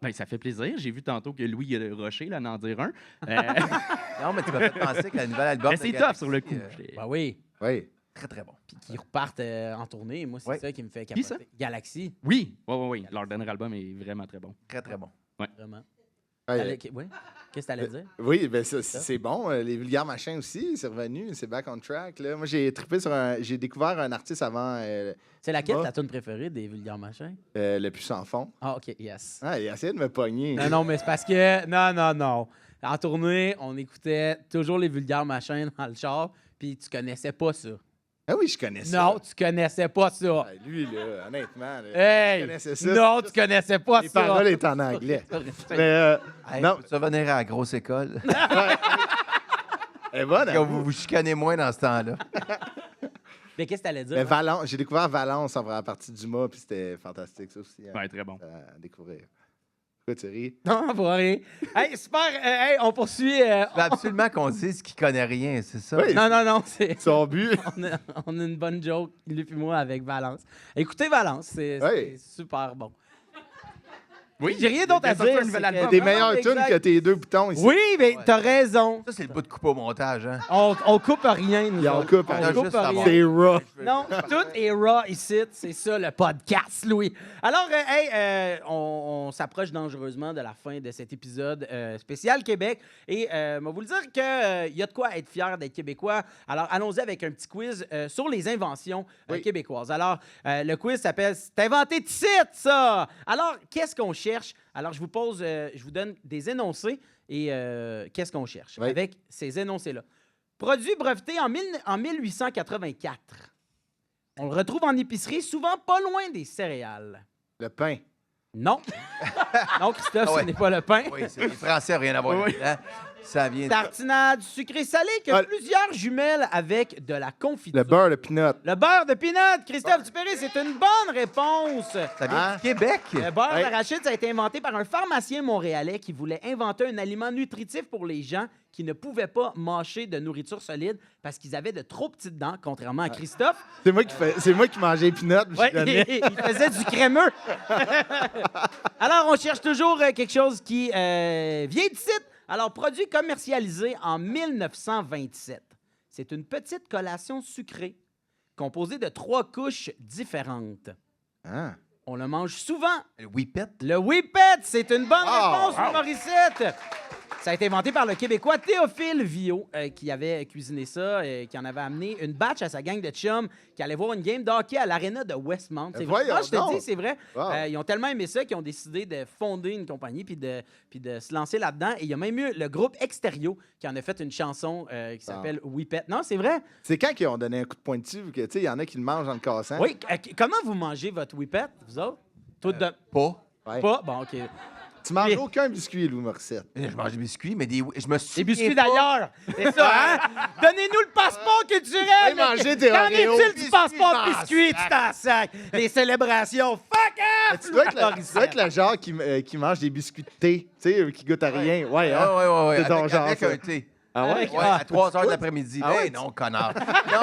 Ben, ça fait plaisir. J'ai vu tantôt que Louis Rocher, là, en dire un. Non, mais tu m'as fait penser que la nouvelle album... Mais de c'est Galaxy, top sur le coup. Ben oui. Oui. Très, très bon. Puis qu'ils repartent en tournée. Moi, c'est Ouais. ça qui me fait Qui capoter. ça? Galaxy, Oui, oui. Leur dernier album est vraiment très bon. Très, très bon. vraiment. Ouais. Oui? Qu'est-ce que t'allais dire? Oui, ben c'est bon. Les vulgaires machins aussi, c'est revenu, c'est back on track. Là. Moi, j'ai trippé sur j'ai découvert un artiste avant C'est laquelle Ah. ta tune préférée des vulgaires machins? Le Puits sans fond. Ah, OK, yes. Ah, il a essayé de me pogner. Non, mais c'est parce que... Non. En tournée, on écoutait toujours les vulgaires machins dans le char, puis tu connaissais pas ça. Ah oui, je connais ça. Non, tu connaissais pas ça. Ah, lui, là, honnêtement, là, Hey! je connaissais ça. Non, tu connaissais pas Les ça. paroles étaient en anglais. Mais Hey, non, tu vas venir à la grosse école? elle est bonne. Parce que vous vous chicanez moins dans ce temps-là. Mais qu'est-ce que t'allais dire? Mais Valence, j'ai découvert Valence en première partie du mois, puis c'était fantastique, ça aussi. Ouais, très bon. À découvrir. Pourquoi tu ris? Non, pour rien. Hey, super. Hey, on poursuit. Il faut absolument qu'on dise qu'il connaît rien, c'est ça? Oui. Non, c'est... Son but. on a une bonne joke, lui et moi, avec Valence. Écoutez Valence, c'est super bon. Oui, J'ai rien d'autre à il a sorti dire. un nouvel c'est album. Des que- meilleurs exact. tunes que tes deux boutons ici. Oui, mais t'as raison. Ça, c'est le bout de coupe au montage, hein? On coupe rien, nous Et on autres. coupe, On on a coupe. juste à voir. C'est raw. Non, tout est raw ici. C'est ça, le podcast, Louis. Alors, on s'approche dangereusement de la fin de cet épisode spécial Québec. Et je vais vous le dire qu'il y a de quoi être fier d'être québécois. Alors, allons-y avec un petit quiz sur les inventions québécoises. Alors, le quiz s'appelle « C'est inventé de site, ça! » Alors, qu'est-ce qu'on cherche? Alors, je vous donne des énoncés et qu'est-ce qu'on cherche Oui. avec ces énoncés-là. Produit breveté en 1884. On le retrouve en épicerie, souvent pas loin des céréales. Le pain. Non. Non, Christophe, Ah ouais. ce n'est pas le pain. Oui, c'est les Français, rien à voir Oui. là-dedans. Ça vient de... Tartinade sucré-salé qui a plusieurs jumelles avec de la confiture. Le beurre, le peanut. Le beurre de peanut. Christophe Dupéré, c'est une bonne réponse. Ça vient Hein? du Québec. Le beurre Ouais. d'arachide, ça a été inventé par un pharmacien montréalais qui voulait inventer un aliment nutritif pour les gens qui ne pouvaient pas mâcher de nourriture solide parce qu'ils avaient de trop petites dents, contrairement à Christophe. C'est moi qui mangeais les peanuts. Je Ouais, connais. il faisait du crémeux. Alors, on cherche toujours quelque chose qui vient d'ici. Alors, produit commercialisé en 1927. C'est une petite collation sucrée composée de 3 couches différentes. Ah. On le mange souvent. Le Whippet. Le Whippet, c'est une bonne réponse, Morissette. Ça a été inventé par le Québécois Théophile Viau, qui avait cuisiné ça, qui en avait amené une batch à sa gang de chums, qui allait voir une game de hockey à l'aréna de Westmount. C'est vrai. voyons Non, je te donc. dis, c'est vrai. Wow. Ils ont tellement aimé ça qu'ils ont décidé de fonder une compagnie puis de se lancer là-dedans. Et il y a même eu le groupe Extérieur qui en a fait une chanson qui s'appelle Whippet. Non, c'est vrai? C'est quand qu'ils ont donné un coup de poing dessus, vu que, tu sais, il y en a qui le mangent en le cassant. Oui. Comment vous mangez votre Whippet, vous autres? Toi, Pas. Ouais. pas? Bon, OK. Tu manges Et- aucun biscuit, Louis Morissette. Je mange des biscuits, mais je me souviens Des biscuits pas. d'ailleurs. C'est ça, hein? Donnez-nous le passeport culturel. Allez manger tes Qu'en Oreos. est-il du passeport Biscuits, biscuit? Tu t'en sac. Les célébrations. Fuck off! Tu dois être le genre qui mange des biscuits de thé, tu sais, qui goûte à rien. Ouais, hein? Ouais. C'est ton Avec, genre, avec ça. un thé. Ah ouais? Avec- Ouais, à 3 h de l'après-midi. Ah ouais, Hey, non, connard. Non.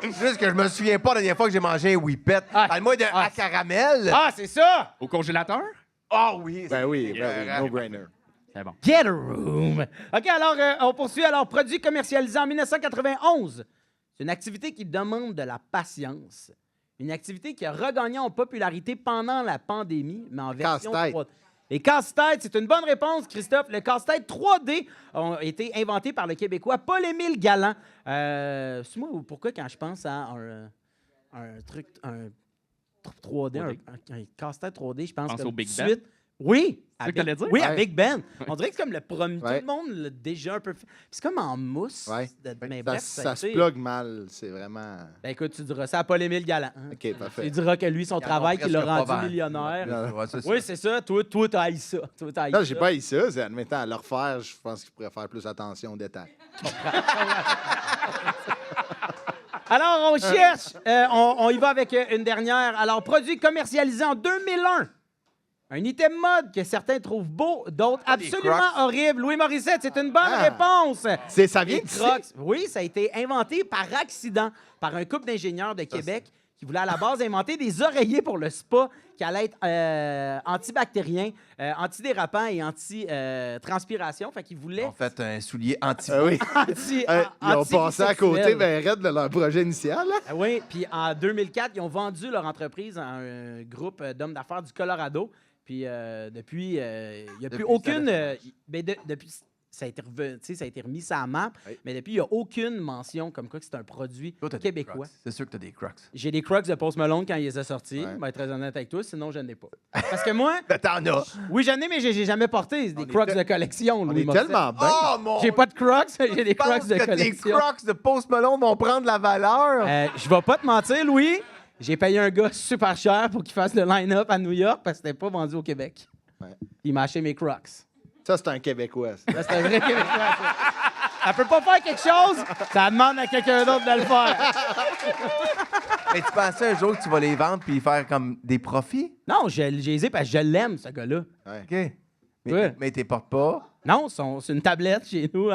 Juste que je me souviens pas la dernière fois que j'ai mangé un Whippet. Ah. Parle-moi de à caramel. Ah, c'est ça! Au congélateur? Ah oui. Ben oui, no-brainer. C'est bon. Get a room. OK, alors, on poursuit. Alors, produit commercialisé en 1991. C'est une activité qui demande de la patience. Une activité qui a regagné en popularité pendant la pandémie, mais en version Casse-tête. 3D. Les casse-têtes, c'est une bonne réponse, Christophe. Le casse-tête 3D a été inventé par le Québécois Paul-Émile Galland. C'est moi, pourquoi quand je pense à un truc, un 3D, un casse-tête 3D, je pense Pense comme au Big tout de Ben? suite. Oui! C'est à ça que t'allais dire? Oui, Ouais. à Big Ben. On dirait que c'est comme le premier. Ouais. Tout le monde l'a déjà un peu fait. Puis c'est comme en mousse. Ouais. Mais Ça, bref, ça a se été- plug mal, c'est vraiment... Ben écoute, tu diras ça à Paul-Émile Galland. hein. OK, Tu parfait. diras que lui, son Ils en ont travail qui l'a presque pas rendu vendu. millionnaire. Ouais, c'est ça. Oui, c'est ça. Toi, t'as haï ça. Toi, t'as haï Non, ça. j'ai pas eu ça. C'est admettant à le refaire, je pense qu'il pourrait faire plus attention aux détails. Alors, on cherche. On y va avec une dernière. Alors, produit commercialisé en 2001. Un item mode que certains trouvent beau, d'autres Pas des absolument Crocs. horrible. Louis Morissette, c'est une bonne Ah. réponse. Ça vient Les d'ici? Crocs. Oui, ça a été inventé par accident par un couple d'ingénieurs de Québec qui voulait à la base inventer des oreillers pour le spa qui allaient être antibactériens, antidérapants et anti-transpiration. Fait qu'ils voulaient En fait, un soulier anti. Ah oui. Ils ont passé à côté antisexuels. ben raide de leur projet initial. Là. Ah oui, puis en 2004, ils ont vendu leur entreprise à un groupe d'hommes d'affaires du Colorado. Puis depuis, il n'y a plus Depuis, aucune. ça a Depuis, ça a été ça a été remis sur la map, Oui. mais depuis, il n'y a aucune mention comme quoi que c'est un produit Toi, t'as des québécois. Crocs. C'est sûr que tu as des Crocs. J'ai des Crocs de Post Malone quand ils les ont sortis. Ouais. Je vais être très honnête avec toi, sinon je n'en ai pas. Parce que moi, T'en as. oui, j'en ai, mais j'ai jamais porté. C'est des On est Crocs te- de collection. On Louis est Morissette. tellement bien. Oh mon. J'ai pas de Crocs, j'ai des Je pense Crocs de que tes collection. Crocs de Post Malone vont prendre la valeur. Je vais pas te mentir, Louis. J'ai payé un gars super cher pour qu'il fasse le line-up à New York parce que c'était pas vendu au Québec. Ouais. Il m'a acheté mes Crocs. Ça, c'est un Québécois. ça. Ça, c'est un vrai Québécois. ça. Elle peut pas faire quelque chose, ça demande à quelqu'un d'autre de le faire. Mais tu pensais un jour que tu vas les vendre puis faire comme des profits? Non, j'ai les ai parce que je l'aime, ce gars-là. OK. Mais, Ouais. mais t'es portes pas. Non, c'est une tablette chez nous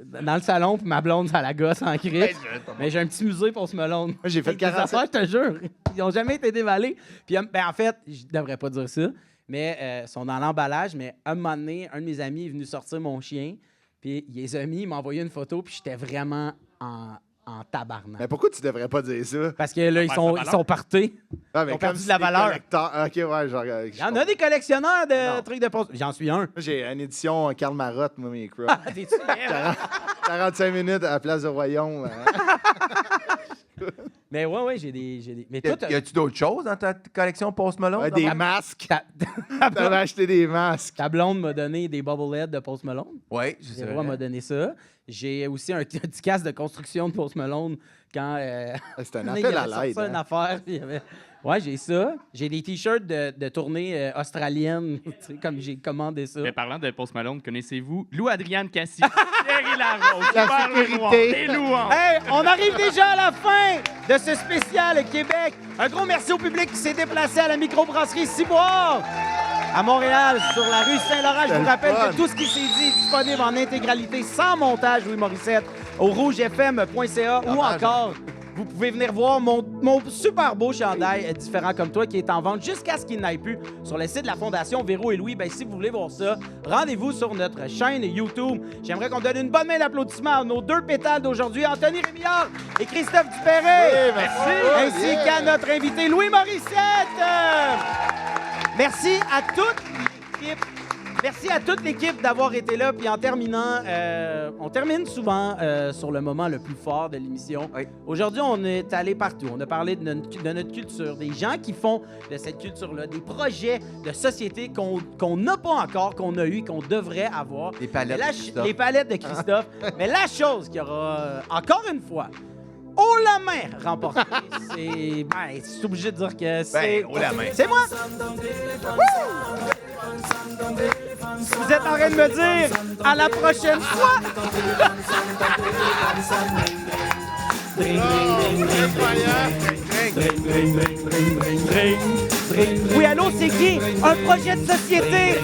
dans le salon, puis ma blonde, ça la gosse en crise. Mais j'ai un petit musée pour ce melon. Moi, j'ai fait Avec des 47. affaires, je te jure. Ils n'ont jamais été déballés. Puis, ben, en fait, je devrais pas dire ça, mais ils sont dans l'emballage. Mais un moment donné, un de mes amis est venu sortir mon chien, puis il les a mis, il m'a envoyé une photo, puis j'étais vraiment en tabarnak. Mais pourquoi tu devrais pas dire ça? Parce que là, ils sont partés. Ah, mais Ils ont comme perdu si de la des valeur. collecteurs- OK, ouais, genre... Il y en a des collectionneurs de Non. trucs de poste. J'en suis un. Moi, j'ai une édition Karl Marotte, moi, mes Crocs. Ah, t'es-tu 45 minutes à la place du Royaume. hein. Mais ouais, j'ai des. Mais toi, Y a-tu d'autres choses dans ta collection Post Malone? Ouais, des masques. ta T'avais acheté des masques. ta blonde m'a donné des Bubblehead de Post Malone. Oui, je sais. Véro m'a donné ça. J'ai aussi un petit casque de construction de Post Malone quand. C'est un il appel avait à sorti l'aide. une hein. affaire. Puis il y avait... Ouais, j'ai ça. J'ai des t-shirts de tournée australienne, tu sais, comme j'ai commandé ça. Mais parlant de Post Malone, connaissez-vous Lou Adrienne Cassis, Thierry Larose, La Super sécurité. Lenoir, des louanges. Hey, on arrive déjà à la fin de ce spécial Québec. Un gros merci au public qui s'est déplacé à la microbrasserie Ciboire à Montréal, sur la rue Saint-Laurent. Je C'est vous le rappelle fun. que tout ce qui s'est dit est disponible en intégralité, sans montage, Louis Morissette, au rougefm.ca ou encore, vous pouvez venir voir mon super beau chandail différent comme toi qui est en vente jusqu'à ce qu'il n'aille plus sur le site de la Fondation Véro et Louis. Ben, si vous voulez voir ça, rendez-vous sur notre chaîne YouTube. J'aimerais qu'on donne une bonne main d'applaudissement à nos deux pétales d'aujourd'hui, Anthony Rémillard et Christophe Dupéré. Ainsi qu'à notre invité Louis Morissette. Merci à toute l'équipe. Merci à toute l'équipe d'avoir été là. Puis en terminant, on termine souvent sur le moment le plus fort de l'émission. Oui. Aujourd'hui, on est allé partout. On a parlé de notre culture, des gens qui font de cette culture-là, des projets de société qu'on n'a pas encore, qu'on a eu, qu'on devrait avoir. Les palettes Mais de Christophe. les palettes de Christophe. Mais la chose qui aura, encore une fois, haut la main remporté, c'est obligé de dire que c'est... haut la main. C'est moi! Vous êtes en train de me dire à la prochaine fois! Oui, allô, c'est qui? Un projet de société!